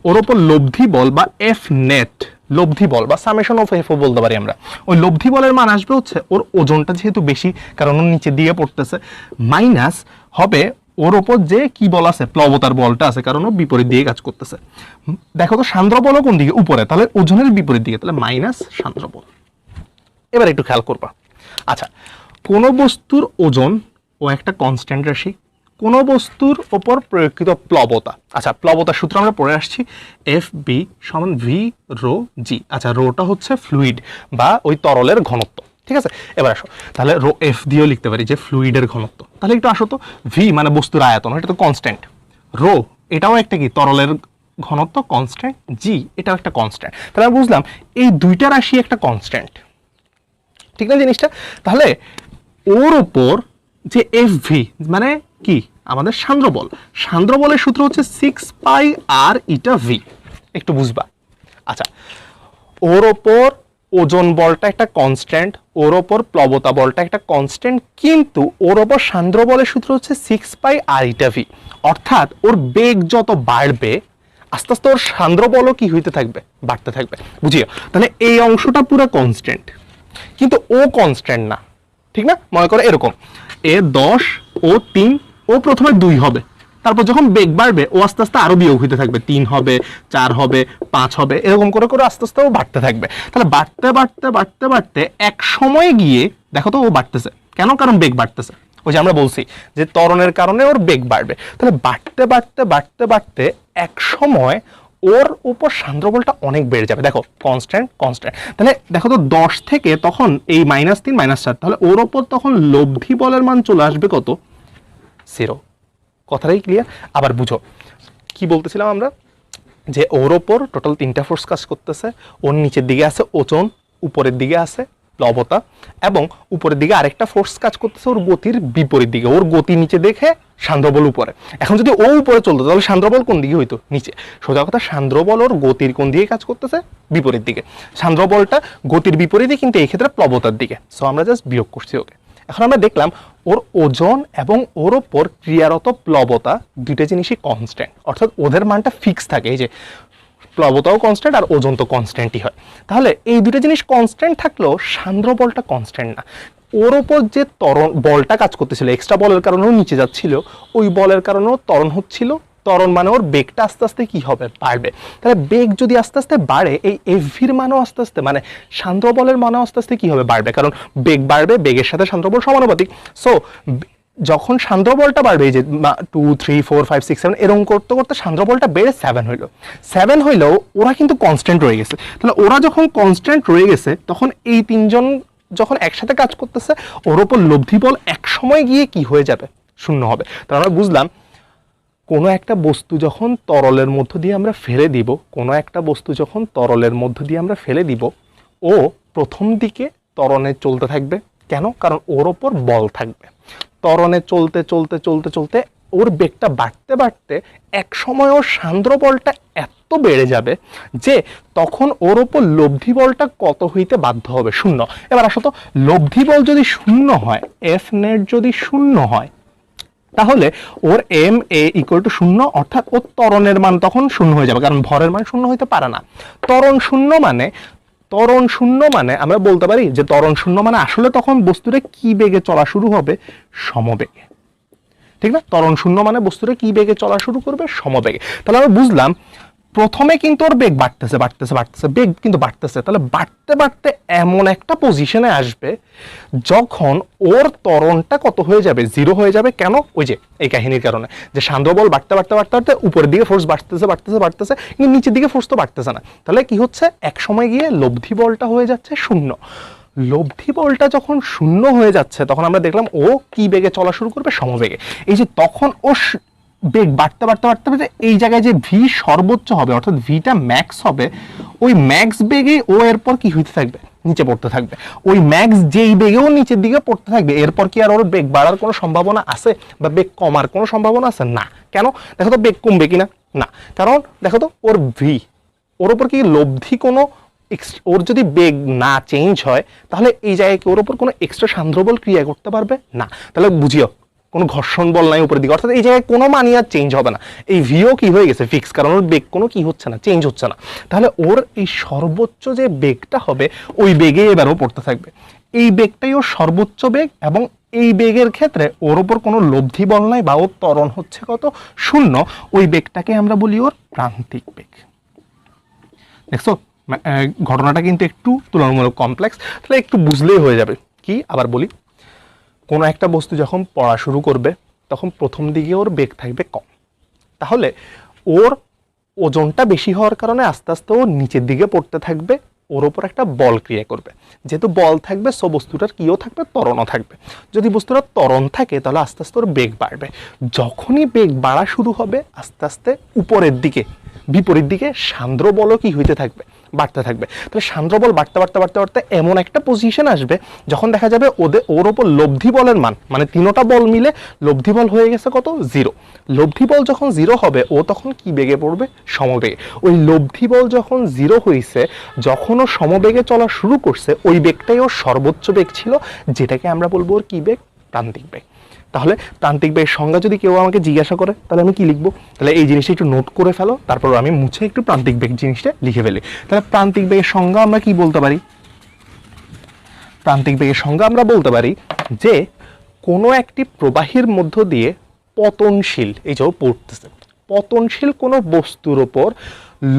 ওর উপর লব্ধি বল বা F net, লব্ধি বল বা সামেশন অফ F বলতে পারি আমরা। ওই লব্ধি বলের মান আসবে হচ্ছে ওর ওজনটা যেহেতু বেশি, কারণ ওর নিচের দিকে পড়তেছে, মাইনাস হবে ওর ওপর যে কি বল আছে, প্লবতার বলটা আছে, কারণ ও বিপরীত দিকে কাজ করতেছে। দেখো তো সান্দ্র বলও কোন দিকে, উপরে, তাহলে ওজনের বিপরীত দিকে, তাহলে মাইনাস সান্দ্র বল। এবার একটু খেয়াল করবা। আচ্ছা, কোন বস্তুর ওজন ও একটা কনস্ট্যান্ট রাশি, কোন বস্তুর ওপর প্রয়োগকৃত প্লবতা, আচ্ছা প্লবতার সূত্র আমরা পড়ে আসছি, এফ বি সমান ভি রো জি। আচ্ছা, রোটা হচ্ছে ফ্লুইড বা ওই তরলের ঘনত্ব, ঠিক আছে। এবার আসো, তাহলে রো এফ দিয়েও লিখতে পারি যে ফ্লুইডের ঘনত্ব। তাহলে একটু আসো তো, ভি মানে বস্তুর আয়তন, এটা তো কনস্ট্যান্ট, রো এটাও একটা কি তরলের ঘনত্ব কনস্ট্যান্ট, জি এটাও একটা কনস্ট্যান্ট। তাহলে আমরা বুঝলাম এই দুইটা রাশি একটা কনস্ট্যান্ট, ঠিক না জিনিসটা। তাহলে ওর ওপর যে এফ ভি মানে কি, আমাদের সান্দ্র বল, সান্দ্র বলের সূত্র হচ্ছে 6 পাই r ইটা ভি, একটু বুঝবা। আচ্ছা, ওর ওপর ওজন বলটা একটা কনস্ট্যান্ট, ওর ওপর প্লবতা বলটা একটা কনস্ট্যান্ট, কিন্তু ওর ওপর সান্দ্র বলের সূত্র হচ্ছে 6 পাই r ইটা ভি, অর্থাৎ ওর বেগ যত বাড়বে আস্তে আস্তে ওর সান্দ্র বলও কি হইতে থাকবে, বাড়তে থাকবে। বুঝিও, তাহলে এই অংশটা পুরো কনস্ট্যান্ট, কিন্তু ও কনস্ট্যান্ট না, ঠিক না। মনে করো এরকম এ 10 ও 3, ও প্রথমে 2 হবে, তারপর যখন বেগ বাড়বে ও আস্তে আস্তে আরো বিয়োগ হইতে থাকবে, 3 হবে, 4 হবে, 5 হবে, এরকম করে করে আস্তে আস্তে ও বাড়তে থাকবে। তাহলে বাড়তে বাড়তে বাড়তে বাড়তে এক সময় গিয়ে দেখো তো ও বাড়তেছে কেন, কারণ বেগ বাড়তেছে। ওই যে আমরা বলছি যে ত্বরণের কারণে ওর বেগ বাড়বে, তাহলে বাড়তে বাড়তে বাড়তে বাড়তে এক সময় ওর উপর সান্দ্র বলটা অনেক বেড়ে যাবে। দেখো কনস্ট্যান্ট কনস্ট্যান্ট, তাহলে দেখো তো 10 থেকে তখন এই -3 -4, তাহলে ওর ওপর তখন লব্ধি বলের মান চলে আসবে কত, 0। কথাটাই ক্লিয়ার। আবার বুঝো কি বলতেছিলাম আমরা, যে ওর ওপর টোটাল 3টা ফোর্স কাজ করতেছে, ওর নিচের দিকে আছে ওজন, উপরের দিকে আছে প্লবতা, এবং উপরের দিকে আরেকটা ফোর্স কাজ করতেছে ওর গতির বিপরীত দিকে, ওর গতি নিচে দেখে সান্দ্রবল উপরে। এখন যদি ও উপরে চলতো তাহলে সান্দ্রবল কোন দিকে হইতো, নিচে। সোজা কথা, সান্দ্রবল ওর গতির কোন দিকে কাজ করতেছে, বিপরীত দিকে। সান্দ্রবলটা গতির বিপরীতে, কিন্তু এই ক্ষেত্রে প্লবতার দিকে, সো আমরা জাস্ট বিয়োগ করছি ওকে। এখন আমরা দেখলাম ওর ওজন এবং ওর ওপর ক্রিয়ারত প্লবতা দুইটা জিনিসই কনস্ট্যান্ট, অর্থাৎ ওদের মানটা ফিক্স থাকে। এই যে প্লবতাও কনস্ট্যান্ট আর ওজন তো কনস্ট্যান্টই হয়। তাহলে এই দুটো জিনিস কনস্ট্যান্ট থাকলেও সান্দ্র বলটা কনস্ট্যান্ট না। ওর ওপর যে ত্বরণ বলটা কাজ করতেছিল, এক্সট্রা বলের কারণেও নিচে যাচ্ছিল, ওই বলের কারণেও ত্বরণ হচ্ছিল। ত্বরণ মানে ওর বেগটা আস্তে আস্তে কি হবে, বাড়বে। তাহলে বেগ যদি আস্তে আস্তে বাড়ে, এই এফভির মানও আস্তে আস্তে, মানে সান্দ্র বলের মানও আস্তে আস্তে কি হবে, বাড়বে, কারণ বেগ বাড়বে, বেগের সাথে সান্দ্র বল সমানুপাতিক। সো যখন সান্দ্র বলটা বাড়বে, এই যে 2 3 4 5 6 7 এরকম করতে করতে সান্দ্র বলটা বেড়ে 7 হইলো, 7 হইলেও ওরা কিন্তু কনস্ট্যান্ট রয়ে গেছে। তাহলে ওরা যখন কনস্ট্যান্ট রয়ে গেছে, তখন এই তিনজন যখন একসাথে কাজ করতেছে, ওর ওপর লব্ধি বল এক সময় গিয়ে কি হয়ে যাবে, শূন্য হবে। তাহলে আমরা বুঝলাম কোনো একটা বস্তু যখন তরলের মধ্য দিয়ে আমরা ফেলে দিব, কোনো একটা বস্তু যখন তরলের মধ্য দিয়ে আমরা ফেলে দিব, ও প্রথম দিকে ত্বরণে চলতে থাকবে। কেন, কারণ ওর ওপর বল থাকবে। ত্বরণে চলতে চলতে চলতে চলতে ওর বেগটা বাড়তে বাড়তে এক সময় ওর সান্দ্র বলটা এত বেড়ে যাবে যে তখন ওর ওপর লব্ধি বলটা কত হইতে বাধ্য হবে, 0। এবার আসো তো, লব্ধি বল যদি 0 হয়, এফ নেট যদি 0 হয়, তাহলে ওর এম এ ইকুয়াল টু 0, অর্থাৎ ওর ত্বরণের মান তখন 0 হয়ে যাবে, কারণ ভরের মান 0 হইতে পারে না। ত্বরণ 0 মানে আমরা বলতে পারি যে ত্বরণ 0 মানে আসলে তখন বস্তুটা কি বেগে চলা শুরু হবে, সমবেগে, ঠিক না। ত্বরণ 0 মানে বস্তুটা কি বেগে চলা শুরু করবে, সমবেগে। তাহলে আমরা বুঝলাম প্রথমে কিন্তু ওর বেগ বাড়তেছে বাড়তেছে বাড়তেছে, বেগ কিন্তু বাড়তেছে, তাহলে বাড়তে বাড়তে এমন একটা পজিশনে আসবে যখন ওর ত্বরণটা কত হয়ে যাবে, 0 হয়ে যাবে। কেন, ওই যে এই কাহিনীর কারণে, যে সান্দ্র বল বাড়তে বাড়তে বাড়তে বাড়তে উপরের দিকে ফোর্স বাড়তেছে বাড়তেছে বাড়তেছে, কিন্তু নিচের দিকে ফোর্স তো বাড়তেছে না। তাহলে কি হচ্ছে, এক সময় গিয়ে লব্ধি বলটা হয়ে যাচ্ছে 0। লব্ধি বলটা যখন 0 হয়ে যাচ্ছে, তখন আমরা দেখলাম ও কি বেগে চলা শুরু করবে, সমবেগে। এই যে তখন ও বেগ বাড়তে বাড়তে বাড়তে বাড়তে এই জায়গায় যে ভি সর্বোচ্চ হবে, অর্থাৎ ভিটা ম্যাক্স হবে, ওই ম্যাক্স বেগে ও এরপর কি হইতে থাকবে, নিচে পড়তে থাকবে। ওই ম্যাক্স যেই বেগেও নিচের দিকে পড়তে থাকবে, এরপর কি আর ওর বেগ বাড়ার কোনো সম্ভাবনা আছে, বা বেগ কমার কোনো সম্ভাবনা আছে, না। কেন, দেখো তো বেগ কমবে কিনা, না, কারণ দেখো তো ওর ভি, ওর ওপর কি লব্ধি কোনো, ওর যদি বেগ না চেঞ্জ হয়, তাহলে এই জায়গায় কি ওর ওপর কোনো এক্সট্রা সান্দ্র বল ক্রিয়া করতে পারবে না। তাহলে বুঝিও কোনো ঘর্ষণ বল নাই উপরের দিকে, অর্থাৎ এই জায়গায় কোনো মানই আর চেঞ্জ হবে না। এই ভিও কি হয়ে গেছে, ফিক্স, কারণ ওর বেগ কোনো কি হচ্ছে না, চেঞ্জ হচ্ছে না। তাহলে ওর এই সর্বোচ্চ যে বেগটা হবে, ওই বেগে এবারও পড়তে থাকবে। এই বেগটাই ওর সর্বোচ্চ বেগ, এবং এই বেগের ক্ষেত্রে ওর ওপর কোনো লব্ধি বল নাই বা ওর ত্বরণ হচ্ছে কত, 0, ওই বেগটাকে আমরা বলি ওর প্রান্তিক বেগ। দেখছো ঘটনাটা কিন্তু একটু তুলনামূলক কমপ্লেক্স, তাহলে একটু বুঝলেই হয়ে যাবে। কি আবার বলি, কোনো একটা বস্তু যখন পড়া শুরু করবে তখন প্রথম দিকে ওর বেগ থাকবে কম, তাহলে ওর ওজনটা বেশি হওয়ার কারণে আস্তে আস্তে ও নিচের দিকে পড়তে থাকবে, ওর ওপর একটা বল ক্রিয়া করবে। যেহেতু বল থাকবে সো বস্তুটার কিও থাকবে, ত্বরণও থাকবে। যদি বস্তুটার ত্বরণ থাকে তাহলে আস্তে আস্তে ওর বেগ বাড়বে। যখনই বেগ বাড়া শুরু হবে আস্তে আস্তে উপরের দিকে বিপরীত দিকে সান্দ্র বলও কি হইতে থাকবে, বাড়তে থাকবে। তাহলে সান্দ্র বল বাড়তে বাড়তে বাড়তে বাড়তে এমন একটা পজিশন আসবে যখন দেখা যাবে ওর ওপর লব্ধি বলের মান, মানে তিনোটা বল মিলে লব্ধি বল হয়ে গেছে কত, 0। লব্ধি বল যখন 0 হবে ও তখন কি বেগে পড়বে, সমবেগে। ওই লব্ধি বল যখন 0 হয়েছে, যখন ও সমবেগে চলা শুরু করছে, ওই বেগটাই ওর সর্বোচ্চ বেগ ছিল, যেটাকে আমরা বলবো ওর কি বেগ, প্রান্তিক বেগ। তাহলে প্রান্তিক বেগের সংজ্ঞা যদি কেউ আমাকে জিজ্ঞাসা করে তাহলে আমি কি লিখবো, তাহলে এই জিনিসটা একটু নোট করে ফেলো, তারপর আমি মুছে একটু প্রান্তিক বেগ জিনিসটা লিখে ফেলি। তাহলে প্রান্তিক বেগের সংজ্ঞা আমরা কি বলতে পারি, প্রান্তিক বেগের সংজ্ঞা আমরা বলতে পারি যে কোনো একটি প্রবাহীর মধ্য দিয়ে পতনশীল, এই যে পড়তেছে, পতনশীল কোনো বস্তুর ওপর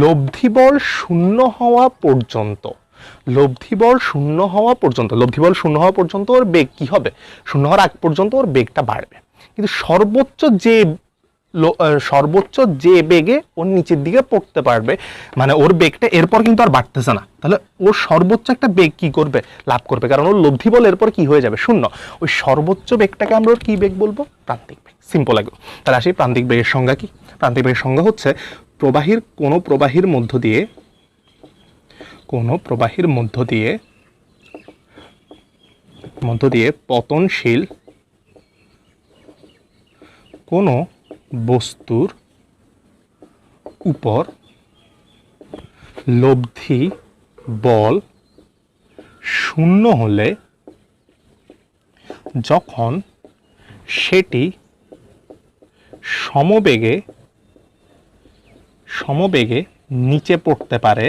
লব্ধি বল 0 হওয়া পর্যন্ত, লব্ধি বল 0 হওয়া পর্যন্ত, লব্ধি বল 0 হওয়া পর্যন্ত ওর বেগ কি হবে, 0 হওয়ার আগ পর্যন্ত ওর বেগটা বাড়বে। কিন্তু সর্বোচ্চ যে বেগে ওর নিচের দিকে পড়তে পারবে, মানে ওর বেগটা এরপর কিন্তু আর বাড়তেছে না, তাহলে ওর সর্বোচ্চ একটা বেগ কি করবে, লাভ করবে, কারণ ওর লব্ধি বল এরপর কি হয়ে যাবে, 0। ওই সর্বোচ্চ বেগটাকে আমরা ওর কি বেগ বলবো, প্রান্তিক বেগ। সিম্পল লাগবে। তাহলে আসি প্রান্তিক বেগের সংজ্ঞা কি। প্রান্তিক বেগের সংজ্ঞা হচ্ছে কোনো প্রবাহীর মধ্য দিয়ে পতনশীল কোনো বস্তুর উপর লব্ধি বল 0 হলে যখন সেটি সমবেগে নিচে পড়তে পারে,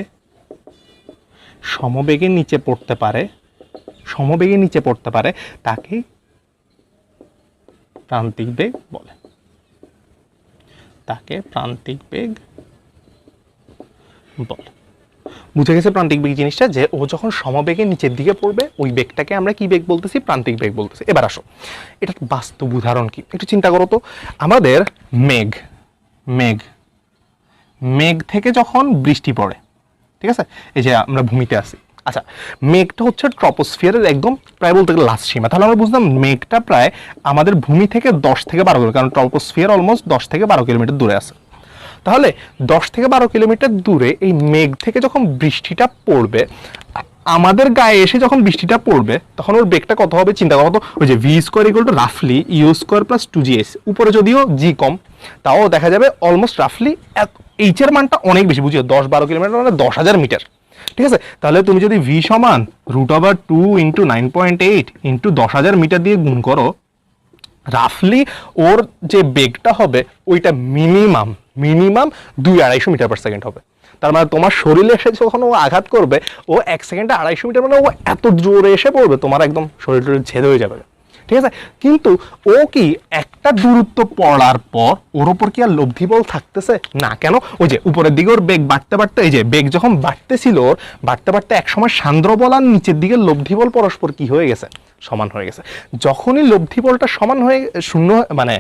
তাকে প্রান্তিক বেগ বলে, বুঝে গেছে প্রান্তিক বেগ জিনিসটা, যে ও যখন সমবেগে নিচের দিকে পড়বে ওই বেগটাকে আমরা কি বেগ বলতেছি, প্রান্তিক বেগ বলতেছি। এবার আসো এটা বাস্তব উদাহরণ কি একটু চিন্তা করো তো। আমাদের মেঘ থেকে যখন বৃষ্টি পড়ে, ঠিক আছে, এই যে আমরা ভূমিতে আছি, আচ্ছা মেঘটা হচ্ছে ট্রপোস্ফিয়ারের একদম প্রায় বলতে গেলে লাস্ট সীমা, তাহলে আমরা বুঝলাম মেঘটা প্রায় আমাদের ভূমি থেকে 10 থেকে 12 কিলোমিটার, কারণ ট্রপোস্ফিয়ার অলমোস্ট 10 থেকে 12 কিলোমিটার দূরে আছে। তাহলে 10 থেকে 12 কিলোমিটার দূরে এই মেঘ থেকে যখন বৃষ্টিটা পড়বে, আমাদের গায়ে এসে যখন বৃষ্টিটা পড়বে তখন ওর বেগটা কত হবে চিন্তা করো তো। ওই যে v² = রাফলি u² + 2gs, উপরে যদিও g কম তাও দেখা যাবে অলমোস্ট রাফলি h এর মানটা অনেক বেশি, বুঝিও 10-12 কিলোমিটার মানে 10,000 মিটার, ঠিক আছে। তাহলে তুমি যদি v = √2 × 9.8 × 10,000 মিটার দিয়ে গুণ করো, রাফলি ওর যে বেগটা হবে ওইটা মিনিমাম 200-250 মিটার পার সেকেন্ড হবে। তার মানে তোমার শরীরে এসে যখন ও আঘাত করবে ও 1 সেকেন্ডে 250 মিটার, মানে ও এত জোরে এসে পড়বে তোমার একদম শরীর ছেদ হয়ে যাবে, ঠিক আছে। কিন্তু ও কি একটা দূরত্ব পড়ার পর ওর ওপর কি আর লব্ধি বল থাকতেছে না, কেন, ওই যে উপরের দিকে ওর বেগ বাড়তে বাড়তে, এই যে বেগ যখন বাড়তেছিল ওর বাড়তে বাড়তে একসময় সান্দ্র বল আর নিচের দিকে লব্ধি বল পরস্পর কি হয়ে গেছে, সমান হয়ে গেছে। যখনই লব্ধি বলটা সমান হয়ে 0, মানে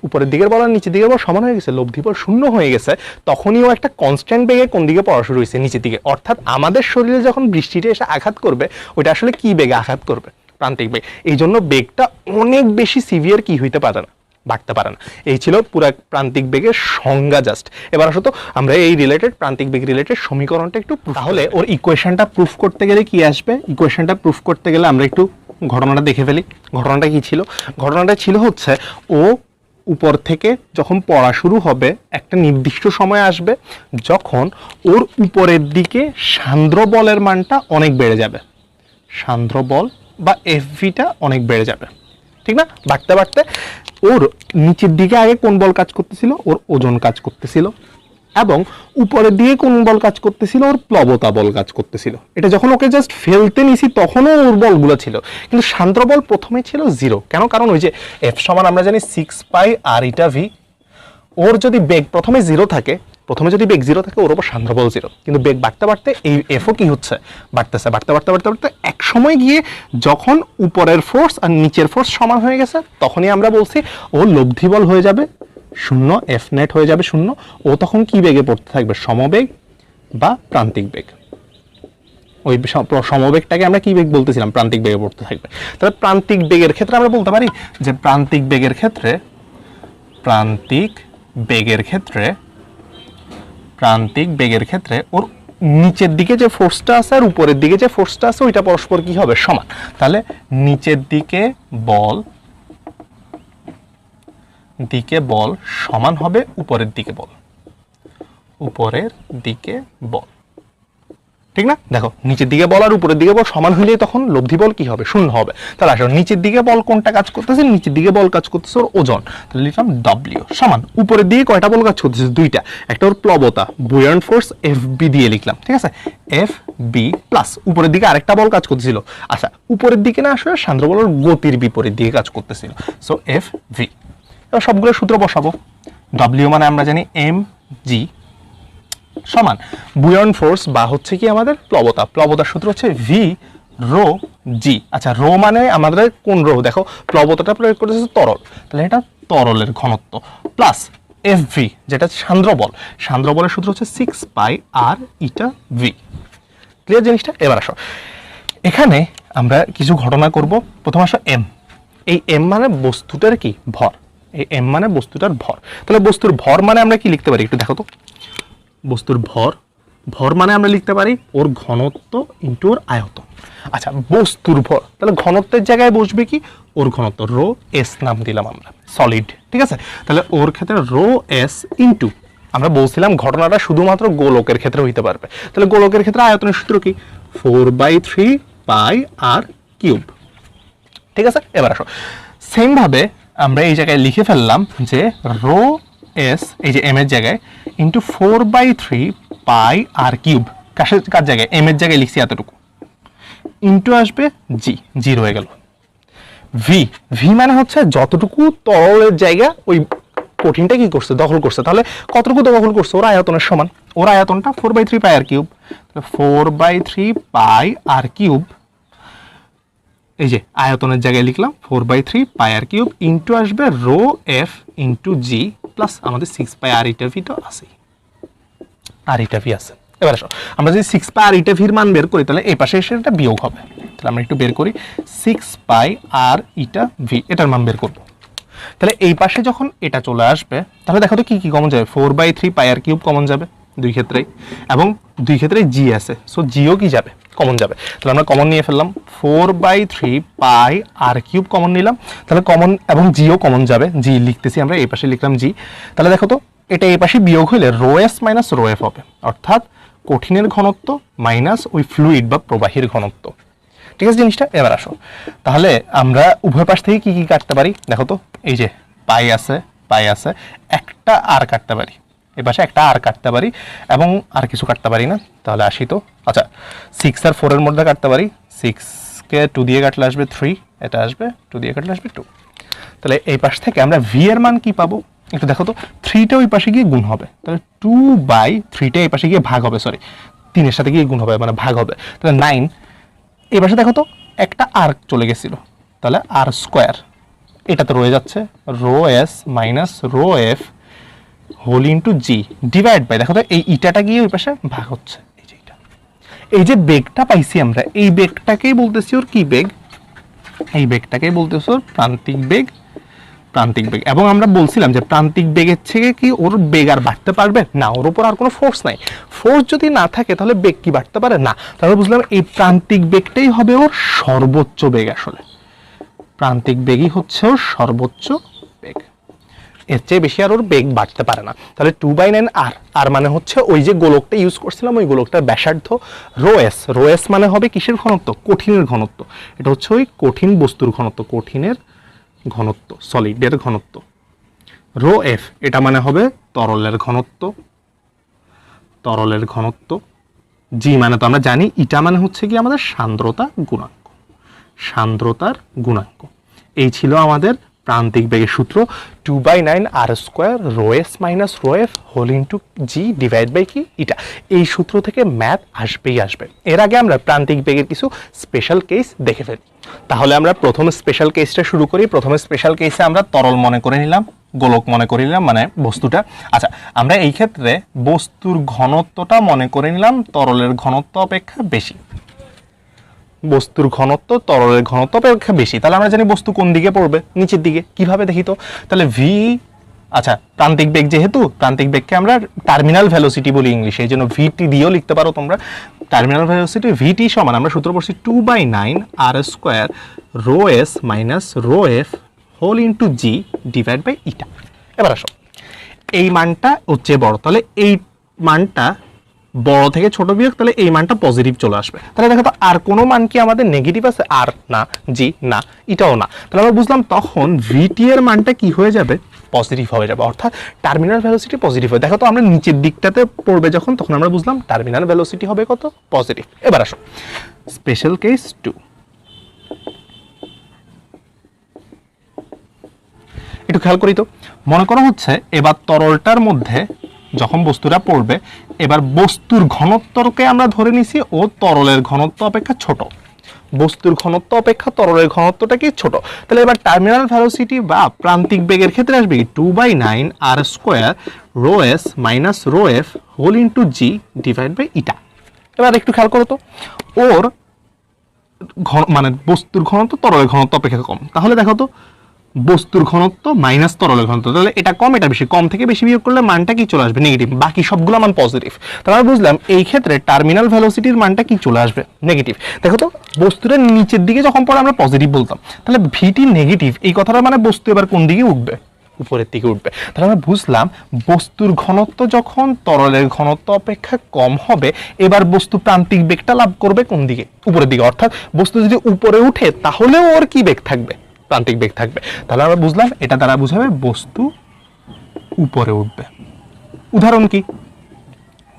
উপরের দিকের বল আর নিচের দিকের বল সমান হয়ে গেছে, লব্ধি বল 0 হয়ে গেছে, তখনই ও একটা কনস্ট্যান্ট বেগে কোন দিকে পড়া শুরু হয়েছে, নিচের দিকে। অর্থাৎ আমাদের শরীরে যখন বৃষ্টিটা এসে আঘাত করবে ওইটা আসলে কি বেগে আঘাত করবে, প্রান্তিক বেগ। এই জন্য বেগটা অনেক বেশি সিভিয়ার কি হইতে পারে না, বাড়তে পারে না। এই ছিল পুরো প্রান্তিক বেগের সংজ্ঞা জাস্ট। এবার আসো তো আমরা এই প্রান্তিক বেগ রিলেটেড সমীকরণটা একটু, তাহলে ওর ইকুয়েশনটা প্রুফ করতে গেলে কি আসবে, ইকুয়েশনটা প্রুফ করতে গেলে আমরা একটু ঘটনাটা দেখে ফেলি। ঘটনাটা কি ছিল, ঘটনাটা ছিল হচ্ছে ও উপর থেকে যখন পড়া শুরু হবে একটা নির্দিষ্ট সময় আসবে যখন ওর উপরের দিকে সান্দ্র বলের মানটা অনেক বেড়ে যাবে, সান্দ্র বল বা এফভিটা অনেক বেড়ে যাবে, ঠিক না। বাড়তে বাড়তে ওর নিচের দিকে আগে কোন বল কাজ করতেছিল, ওর ওজন কাজ করতেছিল, এবং উপরের দিকে কোন বল কাজ করতেছিল, ওর প্লবতা বল কাজ করতেছিল। এটা যখন ওকে জাস্ট ফেলতে নিছি তখনও ওর বলগুলো ছিল, কিন্তু সান্দ্র বল প্রথমে ছিল 0। কেন? কারণ ওই যে এফ সমান আমরা জানি 6 পাই আর ইটা ভি। ওর যদি বেগ প্রথমে 0 থাকে, প্রথমে যদি বেগ 0 থাকে, ওর উপর সান্দ্র বল 0, কিন্তু বেগ বাড়তে বাড়তে এই এফও কি হচ্ছে, বাড়তেছে, বাড়তে বাড়তে বাড়তে বাড়তে এক সময় গিয়ে যখন উপরের ফোর্স আর নিচের ফোর্স সমান হয়ে গেছে, তখনই আমরা বলছি ও লব্ধি বল হয়ে যাবে 0, এফ নেট হয়ে যাবে 0। ও তখন কি বেগে পড়তে থাকবে, সমবেগ বা প্রান্তিক বেগ। ওই সমবেগটাকে আমরা কি বেগ বলতেছিলাম, প্রান্তিক বেগে পড়তে থাকবে। তাহলে প্রান্তিক বেগের ক্ষেত্রে আমরা বলতে পারি যে প্রান্তিক বেগের ক্ষেত্রে ওর নিচের দিকে যে ফোর্সটা আছে আর উপরের দিকে যে ফোর্সটা আছে ওইটা পরস্পর কি হবে, সমান। তাহলে নিচের দিকে বল সমান হবে উপরের দিকে বল, ঠিক না? দেখো, নিচের দিকে বল আর উপরের দিকে বল সমান হইলে তখন লব্ধি বল কি হবে, 0 হবে। তাহলে আসলে নিচের দিকে বল কোনটা কাজ করতেছে, নিচের দিকে বল কাজ করতেছে ওর ওজন, তাহলে লিখলাম ডব্লিউ সমান উপরের দিকে কয়টা বল কাজ করতেছে, 2টা। একটা ওর প্লবতা বুয়ান্ট ফোর্স এফ বি দিয়ে লিখলাম, ঠিক আছে, এফ বি প্লাস উপরের দিকে আরেকটা বল কাজ করতেছিল। আচ্ছা, উপরের দিকে না আসলে সান্দ্র বলের গতির বিপরীত দিকে কাজ করতেছিল, সো এফ ভি। এবার সবগুলো সূত্র বসাবো। ডব্লিউ মানে আমরা জানি এম জি সমান বুয়ান্ট ফোর্স বা হচ্ছে কি আমাদের প্লবতার সূত্র হচ্ছে ভি রো জি। আচ্ছা, রো মানে আমাদের কোন রো, দেখো প্লবতাটা প্রয়োগ করতেছে তরল, তাহলে এটা তরলের ঘনত্ব, প্লাস এফ ভি যেটা সান্দ্র বলের সূত্র হচ্ছে 6 পাই আর ইটা ভি। ক্লিয়ার জিনিসটা? এবার আসো, এখানে আমরা কিছু ঘটনা করব। প্রথম আসো এম। এই এম মানে বস্তুটার কি ভর, এই এম মানে বস্তুটার ভর। তাহলে বস্তুর ভর মানে আমরা কি লিখতে পারি, একটু দেখো তো। বস্তুর ভর মানে আমরা লিখতে পারি ওর ঘনত্ব ইন্টু ওর আয়তন। আচ্ছা, বস্তুর ভর, তাহলে ঘনত্বের জায়গায় বসবে কি, ওর ঘনত্ব, রো এস নাম দিলাম আমরা, সলিড, ঠিক আছে। তাহলে ওর ক্ষেত্রে রো এস ইন্টু, আমরা বলছিলাম ঘটনাটা শুধুমাত্র গোলকের ক্ষেত্রে হইতে পারবে, তাহলে গোলকের ক্ষেত্রে আয়তনের সূত্র কি, 4/3 পাই আর কিউব, ঠিক আছে। এবার আসো, সেম ভাবে আমরা এই জায়গায় লিখে ফেললাম যে রো এস, এই যে এম এর জায়গায়, ইন্টু 4/3 পাই আর কিউব, কার জায়গায়, এম এর জায়গায় লিখছি এতটুকু, ইন্টু আসবে জি রয়ে গেল। ভি মানে হচ্ছে যতটুকু তরলের জায়গা ওই কঠিনটা কি করছে, দখল করছে। তাহলে কতটুকু দখল করছে, ওর আয়তনের সমান, ওর আয়তনটা 4/3 পাই আর কিউব। তাহলে 4/3 পাই আর কিউব, এই যে আয়তনের জায়গায় লিখলাম 4/3 পাই আর কিউব, ইন্টু আসবে rho F into G plus আমাদের 6 পাই আর ইটা ভি তো আছে, আর ইটা ভি আছে। এবার আসো, আমরা যদি 6 পাই আর ইটা ভির মান বের করি, তাহলে এই পাশে এসে এটা বিয়োগ হবে। তাহলে আমরা একটু বের করি, 6 পাই আর ইটা ভি, এটার মান বের করব। তাহলে এই পাশে যখন এটা চলে আসবে, তাহলে দেখো তো কি কি কমন যাবে, 4/3 পাই আর কিউব কমন যাবে দুই ক্ষেত্রেই, এবং দুই ক্ষেত্রেই জি আছে, সো জিও কি যাবে, কমন যাবে। তাহলে আমরা কমন নিয়ে ফেললাম, 4/3 পাই আর কিউব কমন নিলাম, তাহলে কমন এবং জিও কমন যাবে, জি লিখতেছি আমরা, এই পাশে লিখলাম জি। তাহলে দেখো তো এটা এই পাশে বিয়োগ হইলে rho S minus rho F হবে, অর্থাৎ কঠিনের ঘনত্ব মাইনাস ওই ফ্লুইড বা প্রবাহীর ঘনত্ব, ঠিক আছে জিনিসটা। এবার আসো, তাহলে আমরা উভয় পাশ থেকে কি কি কাটতে পারি, দেখো তো, এই যে পাই আছে, একটা আর কাটতে পারি, এই পাশে একটা আর কাটতে পারি, এবং আর কিছু কাটতে পারি না, তাহলে আসি তো। আচ্ছা, 6 আর 4 এর মধ্যে কাটতে পারি, 6কে 2 দিয়ে কাটলে আসবে 3, এটা আসবে 2 দিয়ে কাটলে আসবে 2। তাহলে এই পাশ থেকে আমরা ভি এর মান কি পাবো, একটু দেখো তো, 3টা ওই পাশে গিয়ে গুণ হবে, তাহলে 2/3টা এই পাশে গিয়ে ভাগ হবে, সরি 3 এর সাথে গিয়ে গুণ হবে, মানে ভাগ হবে, তাহলে 9। এই পাশে দেখো তো একটা আর চলে গেছিল, তাহলে আর স্কোয়ার, এটা তো রয়ে যাচ্ছে rho S minus rho F whole into G divide by, দেখো তো এই ইটাটা গিয়ে ওই পাশে ভাগ হচ্ছে, এই যে এটা, এই যে বেগটা পাইছি আমরা, এই বেগটাকেই বলতেছি ওর কি বেগ, এই বেগটাকেই বলতেছি ওর প্রান্তিক বেগ, এবং আমরা বলছিলাম যে প্রান্তিক বেগের থেকে কি ওর বেগ আর বাড়তে পারবে না, ওর উপর আর কোনো ফোর্স নাই, ফোর্স যদি না থাকে তাহলে বেগ কি বাড়তে পারে না। তাহলে বুঝলাম এই প্রান্তিক বেগটাই হবে ওর সর্বোচ্চ বেগ, আসলে প্রান্তিক বেগই হচ্ছে ওর সর্বোচ্চ বেগ, এর চেয়ে বেশি আর ওর বেগ বাড়তে পারে না। তাহলে 2/9 আর মানে হচ্ছে ওই যে গোলকটা ইউজ করছিলাম, ওই গোলকটার ব্যাসার্ধ, রো এস মানে হবে কিসের ঘনত্ব, কঠিনের ঘনত্ব, এটা হচ্ছে ওই কঠিন বস্তুর ঘনত্ব, কঠিনের ঘনত্ব, সলিডের ঘনত্ব। রো এফ এটা মানে হবে তরলের ঘনত্ব, তরলের ঘনত্ব, জি মানে তো আমরা জানি, ইটা মানে হচ্ছে কি আমাদের সান্দ্রতা গুণাঙ্ক, সান্দ্রতার গুণাঙ্ক। এই ছিল আমাদের প্রান্তিক বেগের সূত্র, 2/9 r² rho S minus rho F whole into G divide by কি ইটা। এই সূত্র থেকে ম্যাথ আসবেই আসবে। এর আগে আমরা প্রান্তিক বেগের কিছু স্পেশাল কেস দেখে ফেলি। তাহলে আমরা প্রথম স্পেশাল কেসটা শুরু করি। প্রথমে স্পেশাল কেসে আমরা তরল মনে করে নিলাম, গোলক মনে করে নিলাম, মানে বস্তুটা। আচ্ছা, আমরা এই ক্ষেত্রে বস্তুর ঘনত্বটা মনে করে নিলাম তরলের ঘনত্ব অপেক্ষা বেশি, বস্তুর ঘনত্ব তরলের ঘনত্ব অপেক্ষা বেশি। তাহলে আমরা জানি বস্তু কোন দিকে পড়বে, নিচের দিকে। কিভাবে দেখি তো? তাহলে ভি, আচ্ছা প্রান্তিক বেগ, যেহেতু প্রান্তিক বেগকে আমরা টার্মিনাল ভেলোসিটি বলি ইংলিশে, এই জন্য ভিটি দিয়েও লিখতে পারো তোমরা। টার্মিনাল ভেলোসিটি ভিটি সমান আমরা সূত্র পড়ছি 2/9 r² rho S minus rho F whole into G divide by eta. এবার আসো, এই মানটা হচ্ছে বড়, তাহলে এই মানটা বড় থেকে ছোট বিয়োগ, তাহলে এই মানটা পজিটিভ চলে আসবে। তাহলে দেখো তো আর কোনো মান কি আমাদের নেগেটিভ আছে? আর না, জি না, এটাও না। তাহলে আমরা বুঝলাম তখন ভিটি এর মানটা কি হয়ে যাবে? পজিটিভ হয়ে যাবে, অর্থাৎ টার্মিনাল ভেলোসিটি পজিটিভ হয়। দেখো তো আমরা নিচের দিকটাতে পড়বে যখন, তখন আমরা বুঝলাম টার্মিনাল ভেলোসিটি হবে কত? পজিটিভ। এবার আসো স্পেশাল কেস 2। একটু খেয়াল করি তো, মনে করা হচ্ছে এবার তরলটার মধ্যে যখন বস্তুটা পড়বে, এবার বস্তুর ঘনত্বকে আমরা ধরে নিছি ও তরলের ঘনত্ব অপেক্ষা ছোট, বস্তুর ঘনত্ব অপেক্ষা তরলের ঘনত্বটা কি ছোট। তাহলে এবার টার্মিনাল ভেলোসিটি বা প্রান্তিক বেগের ক্ষেত্রে আসবে কি 2/9 r² rho S minus rho F whole into G divide by eta. এবার একটু খেয়াল করো তো, ওর মানে বস্তুর ঘনত্ব তরলের ঘনত্ব অপেক্ষা কম। তাহলে দেখো তো বস্তুর ঘনত্ব মাইনাস তরলের ঘনত্ব, তাহলে এটা কম এটা বেশি, কম থেকে বেশি বিয়োগ করলে মানটা কি চলে আসবে? নেগেটিভ। বাকি সবগুলো মান পজিটিভ। তাহলে আমরা বুঝলাম এই ক্ষেত্রে টার্মিনাল ভেলোসিটির মানটা কি চলে আসবে? নেগেটিভ। দেখো তো বস্তুটা নিচের দিকে যখন পড়ে আমরা পজিটিভ বলতাম, তাহলে ভিটি নেগেটিভ, এই কথাটা মানে বস্তু এবার কোন দিকে উঠবে? উপরের দিকে উঠবে। তাহলে আমরা বুঝলাম বস্তুর ঘনত্ব যখন তরলের ঘনত্ব অপেক্ষা কম হবে, এবার বস্তু প্রান্তিক বেগটা লাভ করবে কোন দিকে? উপরের দিকে। অর্থাৎ বস্তু যদি উপরে উঠে তাহলেও ওর কি বেগ থাকবে? প্রান্তিক বেগ থাকবে। তাহলে আমরা বুঝলাম এটা দ্বারা বোঝাবে বস্তু উপরে উঠবে। উদাহরণ কি?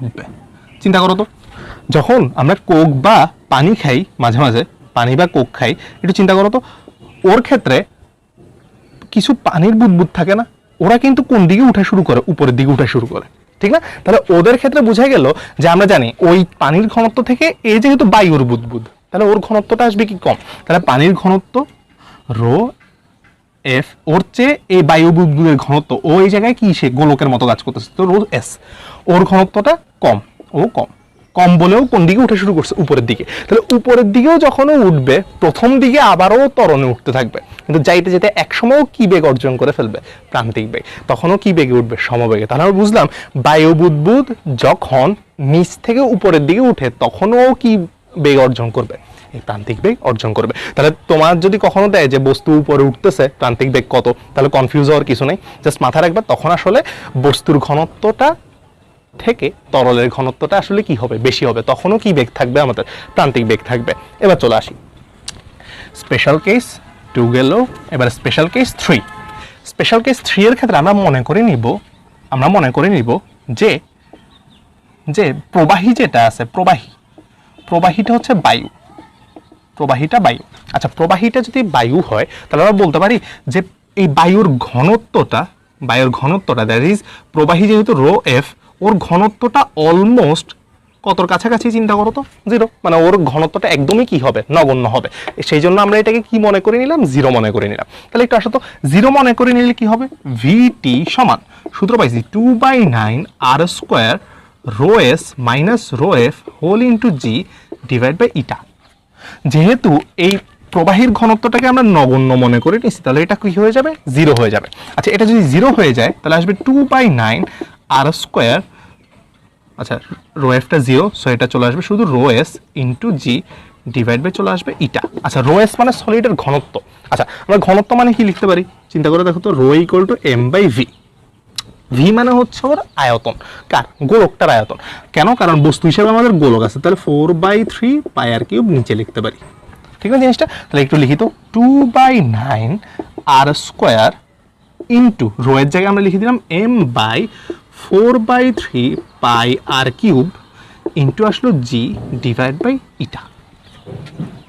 উঠবে। চিন্তা করো তো, যখন আমরা কোক বা পানি খাই, মাঝে মাঝে পানি বা কোক খাই, একটু চিন্তা করো তো, ওর ক্ষেত্রে কিছু পানির বুদবুদ থাকে না, ওরা কিন্তু কোন দিকে উঠা শুরু করে? উপরের দিকে উঠা শুরু করে, ঠিক না? তাহলে ওদের ক্ষেত্রে বোঝা গেল যে আমরা জানি ওই পানির ঘনত্ব থেকে এই যেহেতু বায়ুর বুদবুদ, তাহলে ওর ঘনত্বটা আসবে কি? কম। তাহলে পানির ঘনত্ব রো এফ, ওর চেয়ে এই বায়ু বুদবুদের ঘনত্ব, ও এই জায়গায় কি সে গোলকের মতো কাজ করতেছে, তো রো এস, ওর ঘনত্বটা কম, ও কম। কম বলেও কোন দিকে উঠে শুরু করছে? উপরের দিকে। তাহলে উপরের দিকেও যখন ও উঠবে, প্রথম দিকে আবারও ত্বরণে উঠতে থাকবে, কিন্তু যাইতে যেতে একসময়ও কি বেগ অর্জন করে ফেলবে? প্রান্তিক বেগ। তখনও কি বেগে উঠবে? সমবেগে। তাহলে আমরা বুঝলাম বায়ু বুদবুদ যখন নিচ থেকে উপরের দিকে উঠে তখনও কি বেগ অর্জন করবে? এই প্রান্তিক বেগ অর্জন করবে। তাহলে তোমার যদি কখনো দেয় যে বস্তু উপরে উঠতেছে, প্রান্তিক বেগ কত, তাহলে কনফিউজ হওয়ার কিছু নেই, জাস্ট মাথা রাখবে তখন আসলে বস্তুর ঘনত্বটা থেকে তরলের ঘনত্বটা আসলে কি হবে? বেশি হবে। তখনও কি বেগ থাকবে? আমাদের প্রান্তিক বেগ থাকবে। এবার চলে আসি স্পেশাল কেস 2 গেল, এবার স্পেশাল কেস 3। স্পেশাল কেস 3 এর ক্ষেত্রে আমরা মনে করে নিব যে যে প্রবাহী যেটা আছে, প্রবাহীটা হচ্ছে বায়ু, প্রবাহীটা বায়ু। আচ্ছা, প্রবাহীটা যদি বায়ু হয় তাহলে আমরা বলতে পারি যে এই বায়ুর ঘনত্বটা দ্যাট ইজ প্রবাহী যেহেতু রো এফ, ওর ঘনত্বটা অলমোস্ট কতর কাছাকাছি? চিন্তা করো তো, 0। মানে ওর ঘনত্বটা একদমই কি হবে? নগণ্য হবে। সেই জন্য আমরা এটাকে কি মনে করে নিলাম? 0 মনে করে নিলাম। তাহলে একটু আসো তো, 0 মনে করে নিলে কি হবে? ভিটি সমান সূত্র পাইছি 2/9 r² rho S minus rho F whole into G divide by eta. যেহেতু এই প্রবাহীর ঘনত্বটাকে আমরা নগণ্য মনে করে নিচ্ছি, তাহলে এটা কি হয়ে যাবে? 0 হয়ে যাবে। আচ্ছা, এটা যদি 0 হয়ে যায় তাহলে আসবে 2/9 r², আচ্ছা রো এফটা 0, সো এটা চলে আসবে শুধু rho S into G divide by চলে আসবে ইটা। আচ্ছা, রো এস মানে সলিডের ঘনত্ব। আচ্ছা, আমরা ঘনত্ব মানে কি লিখতে পারি? চিন্তা করে দেখো তো, rho equal to M by V. V মানে হচ্ছে ওর আয়তন, কার? গোলকটার আয়তন। কেন? কারণ বস্তু হিসেবে আমাদের গোলক আছে, তাহলে 4/3 পাই আর কিউব নিচে লিখতে পারি, ঠিক না জিনিসটা? তাহলে একটু লিখি তো, 2/9 r² ইন্টু রো এর জায়গায় আমরা লিখে দিলাম m/4 4/3 পাই আর কিউব ইন্টু আসলো জি ডিভাইড বাই ইটা।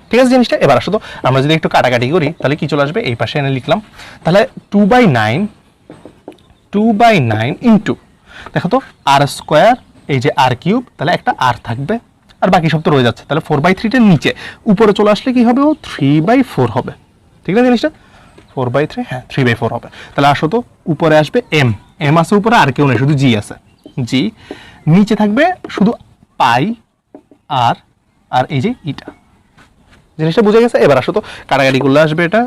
ঠিক আছে জিনিসটা? এবার আসো তো আমরা যদি একটু কাটাকাটি করি তাহলে কি চলে আসবে, এই পাশে এনে লিখলাম, তাহলে 2/9 ইন্টু দেখো তো আর স্কোয়ার, এই যে আর কিউব, তাহলে একটা আর থাকবে আর বাকি সব তো রয়ে যাচ্ছে, তাহলে 4/3 নিচে উপরে চলে আসলে কি হবে, ও 3/4 হবে। ঠিক আছে জিনিসটা? 4/3, হ্যাঁ 3/4 হবে। তাহলে আসো তো উপরে আসবে এম আছে উপরে, আর কেউ নেই, শুধু জি আছে, জি নিচে থাকবে শুধু পাই আর আর এই যে ইটা। জিনিসটা বুঝে গেছে? এবার আসো তো কাটাকাটি করলে আসবে, এটা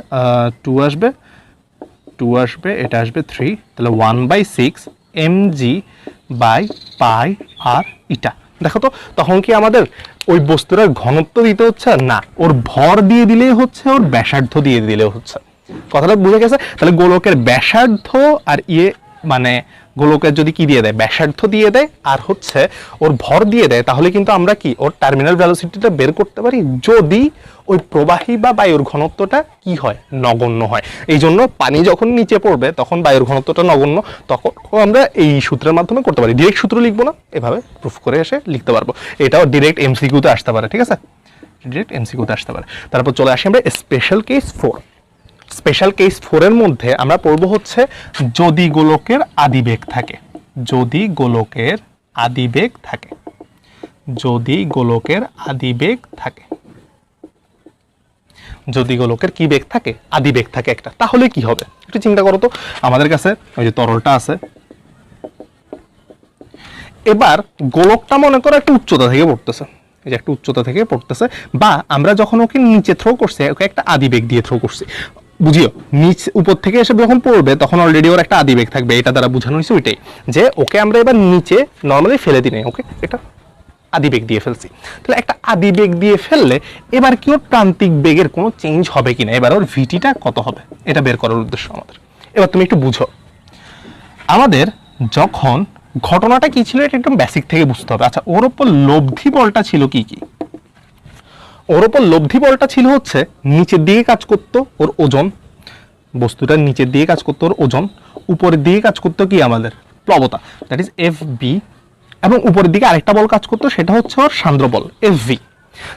2 আসবে, এটা আসবে 3, তাহলে 1/6 mg বাই পাই আর ইটা। দেখো তো তখন কি আমাদের ওই বস্তুর ঘনত্ব দিতে হচ্ছে না, ওর ভর দিয়ে দিলেই হচ্ছে, ওর ব্যাসার্ধ দিয়ে দিলেও হচ্ছে। কথাটা বুঝে গেছে? তাহলে গোলকের ব্যাসার্ধ আর মানে গোলকের যদি কি দিয়ে দেয়, ব্যাসার্ধ দিয়ে দেয় আর হচ্ছে ওর ভর দিয়ে দেয়, তাহলে কিন্তু আমরা কি ওর টার্মিনাল ভেলোসিটিটা বের করতে পারি, যদি ওই প্রবাহী বা বায়ুর ঘনত্বটা কি হয়, নগণ্য হয়। এই জন্য পানি যখন নিচে পড়বে তখন বায়ুর ঘনত্বটা নগণ্য, তখন আমরা এই সূত্রের মাধ্যমে করতে পারি। ডিরেক্ট সূত্র লিখবো না, এভাবে প্রুফ করে এসে লিখতে পারবো। এটাও ডিরেক্ট এমসিকিউতে আসতে পারে। ঠিক আছে, ডিরেক্ট এমসিকিউতে আসতে পারে। তারপর চলে আসি আমরা স্পেশাল কেস 4। স্পেশাল কেস 4 এর মধ্যে আমরা পড়বো হচ্ছে যদি গোলকের আদিবেগ থাকে, যদি গোলকের আদিবেগ থাকে, যদি গোলকের আদিবেগ থাকে, যদি গোলকের কি বেগ থাকে, আদিবেগ থাকে একটা, তাহলে কি হবে একটু চিন্তা করো তো। আমাদের কাছে ওই যে তরলটা আছে, এবার গোলকটা মনে করো একটা উচ্চতা থেকে পড়তেছে, এই যে একটা উচ্চতা থেকে পড়তেছে, বা আমরা যখন ওকে নিচে থ্রো করছি ওকে একটা আদিবেগ দিয়ে থ্রো করছি, বুঝিও নিচ উপর থেকে এসে যখন পড়বে তখন অলরেডি ওর একটা আদিবেগ থাকবে, এটা দ্বারা বোঝানো হয়েছে ওইটাই, যে ওকে আমরা এবার নিচে নর্মালি ফেলে দিই, ওকে এটা আদিবেগ দিয়ে ফেলছি। তাহলে একটা আদিবেগ দিয়ে ফেললে এবার কি ওর প্রান্তিক বেগের কোনো চেঞ্জ হবে কিনা, এবার ওর ভিটিটা কত হবে, এটা বের করার উদ্দেশ্য আমাদের। এবার তুমি একটু বুঝো, আমাদের যখন ঘটনাটা কি ছিল এটা একদম বেসিক থেকে বুঝতে হবে। আচ্ছা, ওর উপর লব্ধি বলটা ছিল কি কি? ওর উপর লব্ধি বলটা ছিল হচ্ছে নিচের দিকে কাজ করতো ওর ওজন, বস্তুটার নিচের দিকে কাজ করতো ওর ওজন, উপরের দিকে কাজ করতো কি আমাদের প্লবতা, দ্যাট ইজ এফ বি, এবং উপরের দিকে আরেকটা বল কাজ করতো, সেটা হচ্ছে ওর সান্দ্র বল এফ ভি।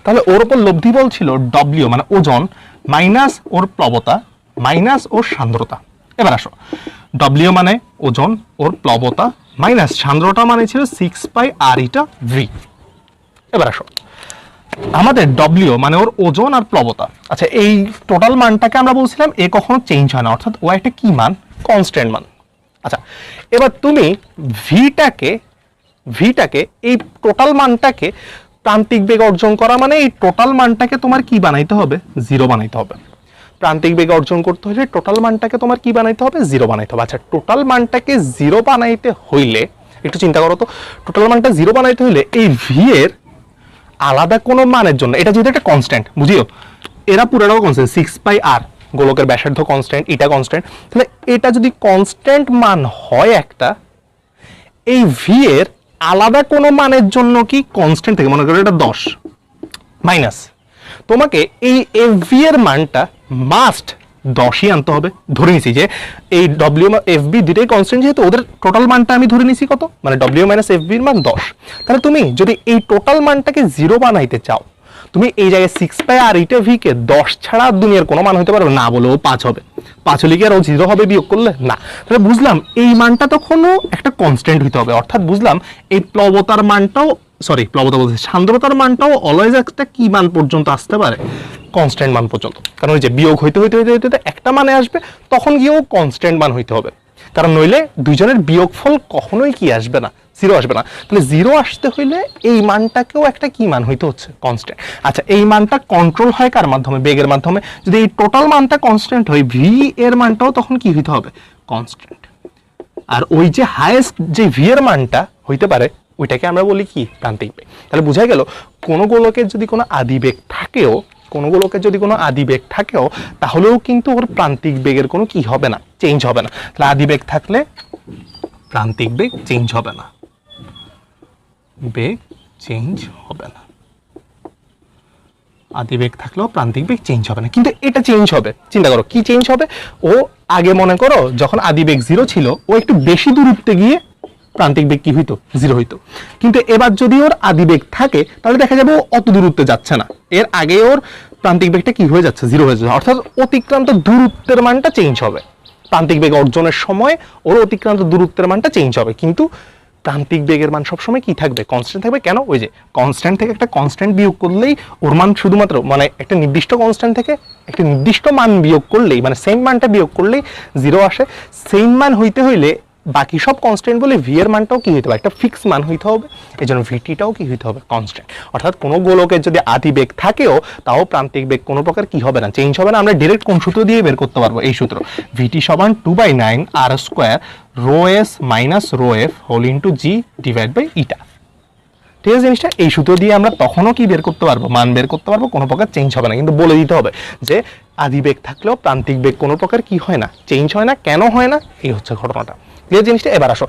তাহলে ওর উপর লব্ধি বল ছিল ডব্লিউ মানে ওজন, মাইনাস ওর প্লবতা, মাইনাস ওর সান্দ্রতা। এবার আসো, ডব্লিউ মানে ওজন, ওর প্লবতা, মাইনাস সান্দ্রতা মানে ছিল 6πr ইটা ভি। এবার আসো, আমাদের ডব্লিউ মানে ওর ওজন আর প্লবতা, আচ্ছা এই টোটাল মানটাকে আমরা বলছিলাম এ কখনো চেঞ্জ হয় না, অর্থাৎ ও একটা কি মান, কনস্ট্যান্ট মান। আচ্ছা এবার তুমি ভিটাকে এই টোটাল মানটাকে প্রান্তিক বেগ অর্জন করা মানে এই টোটাল মানটাকে তোমার কি বানাইতে হবে, জিরো বানাইতে হবে। প্রান্তিক বেগ অর্জন করতে হলে টোটাল মানটাকে তোমার কি বানাইতে হবে, জিরো বানাইতে হবে। আচ্ছা টোটাল মানটাকে জিরো বানাইতে হইলে একটু চিন্তা করো তো, টোটাল মানটা জিরো বানাইতে হইলে এই ভি এর আলাদা কোনো মানের জন্য, এটা যেহেতু একটা কনস্ট্যান্ট, বুঝিও এরা পুরোটাও কনস্ট্যান্ট, 6πr গোলকের ব্যাসার্ধ কনস্ট্যান্ট, এটা কনস্ট্যান্ট, তাহলে এটা যদি কনস্ট্যান্ট মান হয় একটা, এই ভি এর আলাদা কোনো মানের জন্য কি কনস্ট্যান্ট থেকে, মনে করো এটা 10 মাইনাস, তোমাকে এই এফ ভি এর মানটা মাস্ট 10ই আনতে হবে। ধরে নিছি যে এই ডব্লিউ এফ বি দুটোই কনস্ট্যান্ট, যেহেতু ওদের টোটাল মানটা আমি ধরে নিছি কত, মানে ডব্লিউ মাইনাস এফ বির মান 10। তাহলে তুমি যদি এই টোটাল মানটাকে জিরো বানাইতে চাও, তুমি এই জায়গায় 6πr ইটা ভি কে 10 ছাড়া দুনিয়ার কোনো মান হতে পারবে না, বলেও 5 হবে, 5 হলে কি আর ও জিরো হবে বিয়োগ করলে, না। তাহলে বুঝলাম এই মানটা তখনও একটা কনস্ট্যান্ট হইতে হবে, অর্থাৎ বুঝলাম এই প্লবতার মানটাও, সরি প্লবতা বলতে সান্দ্রতার মানটাও অলওয়েজ একটা কি মান পর্যন্ত আসতে পারে, কনস্ট্যান্ট মান পর্যন্ত। কারণ ওই যে বিয়োগ হইতে হইতে হইতে হইতে একটা মানে আসবে, তখন গিয়েও কনস্ট্যান্ট মান হইতে হবে, কারণ নইলে দুইজনের বিয়োগফল কখনোই কি আসবে না, জিরো আসবে না। তাহলে জিরো আসতে হইলে এই মানটাকেও একটা কি মান হইতে হচ্ছে, কনস্ট্যান্ট। আচ্ছা এই মানটা কন্ট্রোল হয় কার মাধ্যমে, বেগের মাধ্যমে। যদি এই টোটাল মানটা কনস্ট্যান্ট হয়, ভি এর মানটাও তখন কি হইতে হবে, কনস্ট্যান্ট। আর ওই যে হাইয়েস্ট যে ভি এর মানটা হইতে পারে ওইটাকে আমরা বলি কি, প্রান্তিক বেগ। তাহলে বোঝা গেল কোনো গোলকের যদি কোনো আদিবেগ থাকেও, কোনো গোলকের যদি কোনো আদিবেগ থাকেও, তাহলেও কিন্তু ওর প্রান্তিক বেগের কোনো কি হবে না, চেঞ্জ হবে না। তাহলে আদিবেগ থাকলে প্রান্তিক বেগ চেঞ্জ হবে না, বেগ চেঞ্জ হবে না, আদিবেগ থাকলেও প্রান্তিক বেগ চেঞ্জ হবে না। কিন্তু এটা চেঞ্জ হবে, চিন্তা করো কি চেঞ্জ হবে। ও আগে মনে করো যখন আদিবেগ জিরো ছিল, ও একটু বেশি দূরত্বে গিয়ে প্রান্তিক বেগ কি হইতো, 0 হইতো। কিন্তু এবার যদি ওর আদি বেগ থাকে তাহলে দেখা যাবে ও অত দূরত্বে যাচ্ছে না, এর আগে ওর প্রান্তিক বেগটা কি হয়ে যাচ্ছে, 0 হয়ে যাচ্ছে, অর্থাৎ অতিক্রান্ত দূরত্বের মানটা চেঞ্জ হবে। প্রান্তিক বেগ অর্জনের সময় ওর অতিক্রান্ত দূরত্বের মানটা চেঞ্জ হবে, কিন্তু প্রান্তিক বেগের মান সবসময় কি থাকবে, কনস্ট্যান্ট থাকবে। কেন, ওই যে কনস্ট্যান্ট থেকে একটা কনস্ট্যান্ট বিয়োগ করলেই ওর মান শুধুমাত্র মানে একটা নির্দিষ্ট কনস্ট্যান্ট থেকে একটা নির্দিষ্ট মান বিয়োগ করলেই, মানে সেম মানটা বিয়োগ করলেই 0 আসে। সেম মান হইতে হইলে বাকি সব কনস্ট্যান্ট বলে ভি এর মানটাও কি হইতে হবে, একটা ফিক্স মান হইতে হবে, এই জন্য ভিটিটাও কি হইতে হবে, কনস্ট্যান্ট। অর্থাৎ কোনো গোলকের যদি আদি বেগ থাকেও তাও প্রান্তিক বেগ কোনো প্রকার কি হবে না, চেঞ্জ হবে না। আমরা ডাইরেক্ট কোন সূত্র দিয়ে বের করতে পারবো, এই সূত্র, ভিটি সমান 2/9 আর square rho S minus rho F whole into G divide by eta. ঠিক আছে জিনিসটা, এই সূত্র দিয়ে আমরা তখনও কি বের করতে পারবো, মান বের করতে পারবো, কোনো প্রকার চেঞ্জ হবে না। কিন্তু বলে দিতে হবে যে আদি বেগ থাকলেও প্রান্তিক বেগ কোনো প্রকার কি হয় না, চেঞ্জ হয় না। কেন হয় না, এই হচ্ছে ঘটনাটা। এই জিনিসটা এবার আসো,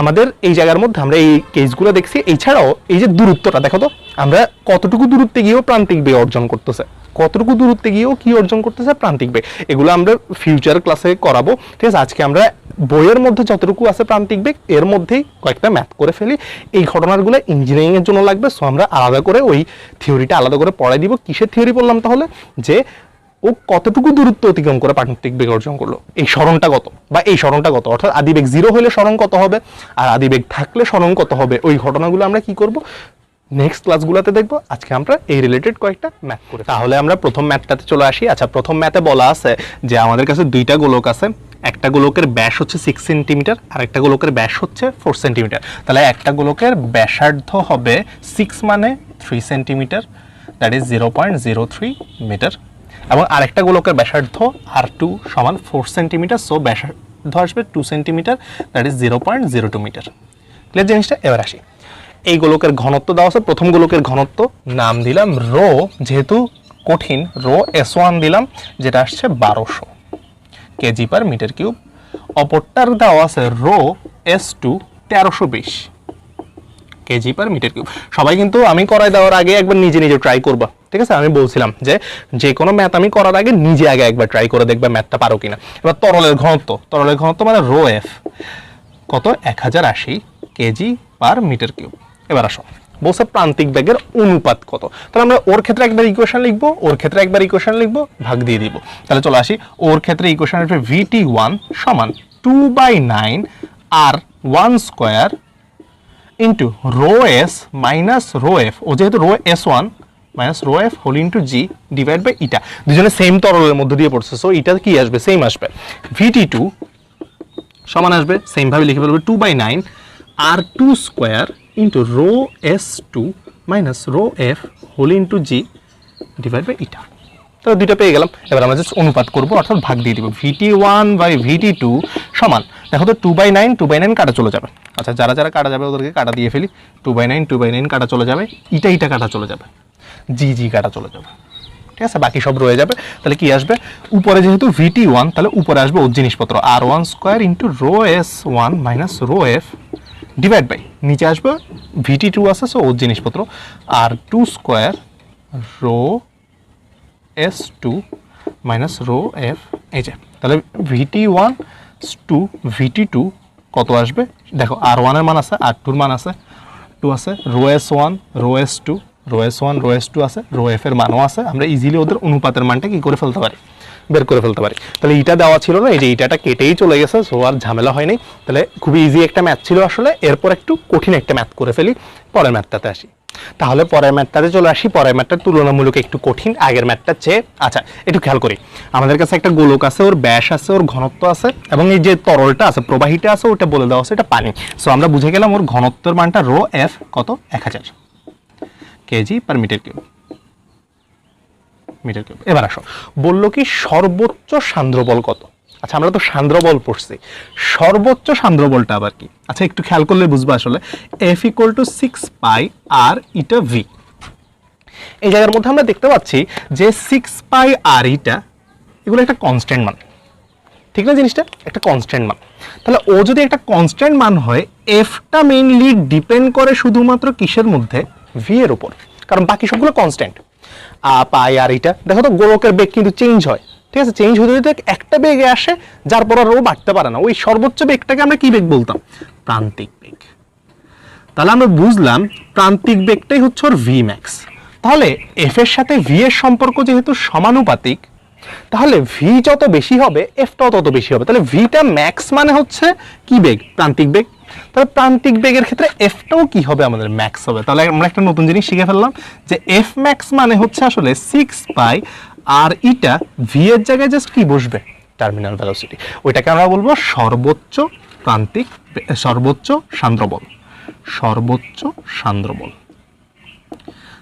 আমাদের এই জায়গার মধ্যে আমরা এই কেসগুলো দেখছি। এছাড়াও এই যে দূরত্বটা দেখো তো, আমরা কতটুকু দূরত্বে গিয়েও প্রান্তিক বেগ অর্জন করতেছে, কতটুকু দূরত্বে গিয়েও কি অর্জন করতেছে, প্রান্তিক বেগ। এগুলো আমরা ফিউচার ক্লাসে করাবো। ঠিক আছে, আজকে আমরা বইয়ের মধ্যে যতটুকু আছে প্রান্তিক বেগ এর মধ্যেই কয়েকটা ম্যাথ করে ফেলি। এই ঘটনাগুলো ইঞ্জিনিয়ারিং এর জন্য লাগবে, সো আমরা আলাদা করে ওই থিওরিটা আলাদা করে পড়াই দিব। কিসের থিওরি বললাম তাহলে, যে ও কতটুকু দূরত্ব অতিক্রম করে প্রান্তিক বেগ অর্জন করলো, এই সরণটা কত, বা এই সরণটা কত, অর্থাৎ আদি বেগ 0 হলে সরণ কত হবে আর আদি বেগ থাকলে সরণ কত হবে, ওই ঘটনাগুলো আমরা কি করব নেক্সট ক্লাসগুলোতে দেখবো। আজকে আমরা এই রিলেটেড কয়েকটা ম্যাথ করে, তাহলে আমরা প্রথম ম্যাথটাতে চলে আসি। আচ্ছা, প্রথম ম্যাথে বলা আছে যে আমাদের কাছে দুইটা গোলক আছে, একটা গোলকের ব্যাস হচ্ছে 6 সেন্টিমিটার আর একটা গোলকের ব্যাস হচ্ছে 4 সেন্টিমিটার। তাহলে একটা গোলকের ব্যাসার্ধ হবে 6 মানে 3 সেন্টিমিটার, দ্যাট ইজ 0.03 মিটার, এবং আরেকটা গোলকের ব্যাসার্ধ R2 সমান 4 সেন্টিমিটার, সো ব্যাসার্ধ আসবে 2 centimetre, that is 0.02 metre. Clear জিনিসটা? এবার আসি, এই গোলকের ঘনত্ব দেওয়া আছে। প্রথম গোলকের ঘনত্ব নাম দিলাম রো, যেহেতু কঠিন রো S1 দিলাম, যেটা আসছে 1200 কেজি পার মিটার কিউব। অপরটার দেওয়া আছে rho S2 1320 KG per metre cube. সবাই কিন্তু আমি করাই দেওয়ার আগে একবার নিজে নিজে ট্রাই করবা। ঠিক আছে, আমি বলছিলাম যে যে কোনো ম্যাথ আমি করার আগে নিজে আগে একবার ট্রাই করে দেখবা ম্যাথটা পারো কিনা। এবার তরলের ঘনত্ব মানে রো এফ কত, 1080 কেজি পার মিটার কিউব। এবার আসো, বলছে প্রান্তিক বেগের অনুপাত কত। তাহলে আমরা ওর ক্ষেত্রে একবার ইকুয়েশন লিখবো, ওর ক্ষেত্রে একবার ইকুয়েশন লিখবো, ভাগ দিয়ে দিব। তাহলে চলে আসি, ওর ক্ষেত্রে ইকুয়েশন আসবে VT1 সমান 2/9 আর 1 square into rho S minus rho F, ও যেহেতু rho S1 minus rho F whole into G divide by eta. দুজনে সেম তরলের মধ্যে দিয়ে পড়ছে, সো ইটা কি আসবে, সেম আসবে। VT2 সমান আসবে সেম ভাবে লিখে ফেলবে 2/9 R 2 square into rho S2 minus rho F whole into G divide by eta. তাহলে দুইটা পেয়ে গেলাম। এবার আমরা জাস্ট অনুপাত করবো, অর্থাৎ ভাগ দিয়ে দিব। VT1 বাই VT2 সমান, দেখো তো 2/9 কাটা চলে যাবে। আচ্ছা, যারা যারা কাটা যাবে ওদেরকে কাটা দিয়ে ফেলি। 2/9 কাটা চলে যাবে, ইটা কাটা চলে যাবে, জি কাটা চলে যাবে। ঠিক আছে, বাকি সব রয়ে যাবে। তাহলে কি আসবে, উপরে যেহেতু VT1 তাহলে উপরে আসবে ওর জিনিসপত্র R1 square into rho S1 minus rho F divide by, নিচে আসবে VT2 আছে, সো ওর জিনিসপত্র R2 square rho S2 minus rho F, এই যে। তাহলে VT1 টু VT2 কত আসবে, দেখো R1 এর মান আছে, R2 এর মান আছে, 2 আছে, rho S1 rho S2 rho S1 rho S2 আছে, রো এফ এর মানও আছে। আমরা ইজিলি ওদের অনুপাতের মানটা কি করে ফেলতে পারি, বের করে ফেলতে পারি। তাহলে এটা দেওয়া ছিল না, এই যে ইটাটা কেটেই চলে গেছে, সো আর ঝামেলা হয়নি। তাহলে খুবই ইজি একটা ম্যাথ ছিল আসলে। এরপর একটু কঠিন একটা ম্যাথ করে ফেলি, পরের ম্যাথটাতে আসি। তাহলে পরের ম্যাথটাতে চলে আসি। পরের ম্যাথটা তুলনামূলক একটু কঠিন আগের ম্যাথটার চেয়ে। আচ্ছা, একটু খেয়াল করি, আমাদের কাছে একটা গোলক আছে, ওর ব্যাস আছে, ওর ঘনত্ব আছে, এবং এই যে তরলটা আছে, প্রবাহীটা আছে, ওটা বলে দেওয়া আছে এটা পানি। সো আমরা বুঝে গেলাম ওর ঘনত্বের মানটা রো এফ কত, 1000 কেজি পার মিটার কিউব। এবার আসো, বললো কি সর্বোচ্চ সান্দ্র বল কত। আচ্ছা, আমরা তো সান্দ্র বল পড়ছি, সর্বোচ্চ সান্দ্র বলটা আবার কি। আচ্ছা, একটু খেয়াল করলে বুঝবো আসলে। F = 6 পাই আর ইটা ভি। এই জায়গার মধ্যে আমরা দেখতে পাচ্ছি যে 6 পাই আর ইটা এগুলো একটা কনস্ট্যান্ট মান, ঠিক না? জিনিসটা একটা কনস্ট্যান্ট মান। তাহলে ও যদি একটা কনস্ট্যান্ট মান হয়, এফটা মেইনলি ডিপেন্ড করে শুধুমাত্র কিসের মধ্যে, ভি এর উপর, কারণ বাকি সবগুলো কনস্ট্যান্ট। পাই আর ইটা, দেখো তো গোলকের বেগ কিন্তু চেঞ্জ হয়, ঠিক আছে, চেঞ্জ হতে হতে একটা বেগে আসে, যার পর আর ও বাড়তে পারে না। ওই সর্বোচ্চ বেগটাকে আমরা কি বেগ বলতাম? প্রান্তিক বেগ। তাহলে আমরা বুঝলাম প্রান্তিক বেগটাই হচ্ছে ওর ভি ম্যাক্স। তাহলে এফ এর সাথে ভি এর সম্পর্ক যেহেতু সমানুপাতিক, তাহলে ভি যত বেশি হবে এফটাও তত বেশি হবে। তাহলে ভিটা ম্যাক্স মানে হচ্ছে কি বেগ? প্রান্তিক বেগ। তাহলে প্রান্তিক বেগের ক্ষেত্রে এফটাও কি হবে? আমাদের ম্যাক্স হবে। তাহলে আমরা একটা নতুন জিনিস শিখে ফেললাম যে এফ ম্যাক্স মানে হচ্ছে আসলে 6 পাই আর ইটা ভি এর জায়গায় জাস্ট কি বসবে? Terminal velocity. ওইটাকে আমরা বলবো সর্বোচ্চ প্রান্তিক, সর্বোচ্চ সান্দ্র বল। সর্বোচ্চ সান্দ্র বল।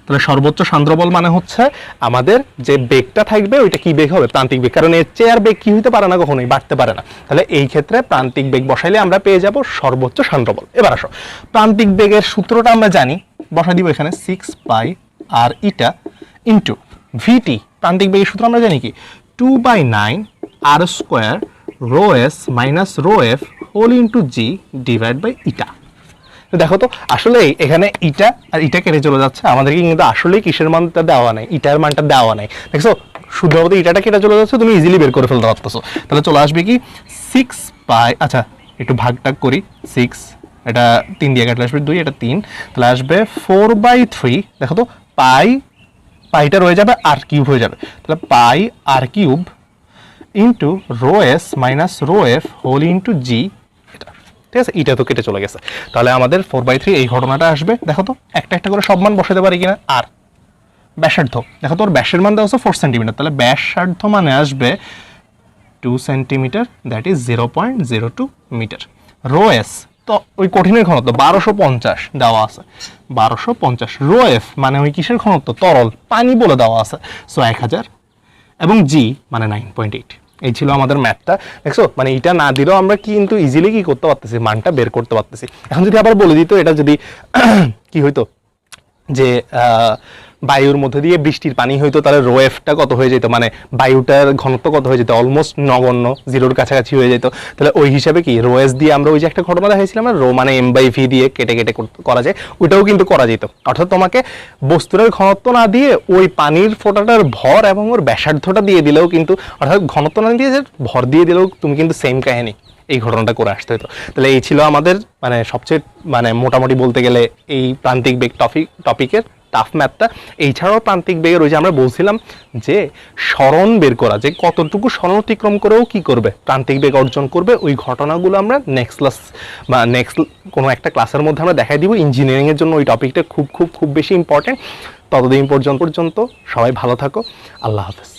তাহলে সর্বোচ্চ সান্দ্র বল মানে হচ্ছে আমাদের যে বেগটা থাকবে ওইটা কি বেগ হবে? প্রান্তিক বেগ। কারণ এর চেয়ে আর বেগ কি হইতে পারে না, কখনোই বাড়তে পারে না। তাহলে এই ক্ষেত্রে প্রান্তিক বেগ বসাইলে আমরা পেয়ে যাব সর্বোচ্চ সান্দ্র বল। এবার আসো, প্রান্তিক বেগের সূত্রটা আমরা জানি, বসাই দিব এখানে 6 পাই আর ইটা ইন্টু ভিটি। প্রান্তিক বেগের সূত্র আমরা জানি কি? 2/9 আর square rho S minus rho F whole into G divide by eta. দেখো তো আসলে এখানে ইটা আর ইটা কেটে চলে যাচ্ছে, আমাদেরকে কিন্তু আসলে কিসের মানটা দেওয়া নাই, ইটার মানটা দেওয়া নাই। দেখছো শুধুমাত্র ইটাটা কেটে চলে যাচ্ছে, তুমি ইজিলি বের করে ফেলতে পারতেছো। তাহলে চলে আসবে কি 6 পাই, আচ্ছা একটু ভাগটাগ করি, 6 এটা 3 দিয়ে কাটলে আসবে 2, এটা 3, তাহলে আসবে 4/3। দেখো তো পাই, পাইটা রয়ে যাবে আর কিউব হয়ে যাবে, তাহলে পাই আর cube into rho S minus rho F whole into g. ঠিক আছে, এটা তো কেটে চলে গেছে। তাহলে আমাদের 4/3 এই ঘটনাটা আসবে। দেখো তো একটা একটা করে সব মান বসাতে পারি কিনা। আর ব্যাসার্ধ, দেখো তোর ব্যাসের মান দেওয়া হচ্ছে 4 সেন্টিমিটার, তাহলে ব্যাসার্ধ মানে আসবে 2 centimetre, that is 0.02 metre. Rho S তো ওই কঠিনের ঘনত্ব 1250 দেওয়া আছে, 1250। রো এফ মানে ওই কিসের ঘনত্ব? তরল পানি বলে দেওয়া আছে, সো 1000। এবং জি মানে 9.8। এই ছিল আমাদের ম্যাথটা। দেখছো মানে এটা না দিলেও আমরা কিন্তু ইজিলি কি করতে পারতেছি? মানটা বের করতে পারতেছি। এখন যদি আবার বলে দিত এটা যদি কি হইতো যে বায়ুর মধ্যে দিয়ে বৃষ্টির পানি হইতো, তাহলে রো এফটা কত হয়ে যেত, মানে বায়ুটার ঘনত্ব কত হয়ে যেত? অলমোস্ট নগণ্য, জিরোর কাছাকাছি হয়ে যেত। তাহলে ওই হিসাবে কি রো এস দিয়ে আমরা ওই যে একটা ঘটনা দেখাইছিলাম, রো মানে m/v দিয়ে কেটে কেটে করা যায়, ওইটাও কিন্তু করা যেত। অর্থাৎ তোমাকে বস্তুর ঘনত্ব না দিয়ে ওই পানির ফোঁটাটার ভর এবং ওর ব্যাসার্ধটা দিয়ে দিলেও কিন্তু, অর্থাৎ ঘনত্ব না দিয়ে ভর দিয়ে দিলেও তুমি কিন্তু সেম কাহিনী এই ঘটনাটা করে আসতে হতো। তাহলে এই ছিল আমাদের মানে সবচেয়ে মানে মোটামুটি বলতে গেলে এই প্রান্তিক বেগ টপিকের টাফ ম্যাথটা। এছাড়াও প্রান্তিক বেগের ওই যে আমরা বলছিলাম যে স্মরণ বের করা, যে কতটুকু স্মরণ অতিক্রম করেও কি করবে? প্রান্তিক বেগ অর্জন করবে। ওই ঘটনাগুলো আমরা নেক্সট ক্লাস বা নেক্সট কোনো একটা ক্লাসের মধ্যে আমরা দেখাই দিব। ইঞ্জিনিয়ারিংয়ের জন্য ওই টপিকটা খুব খুব খুব বেশি ইম্পর্টেন্ট। ততদিন পর্যন্ত সবাই ভালো থাকো। আল্লাহ হাফেজ।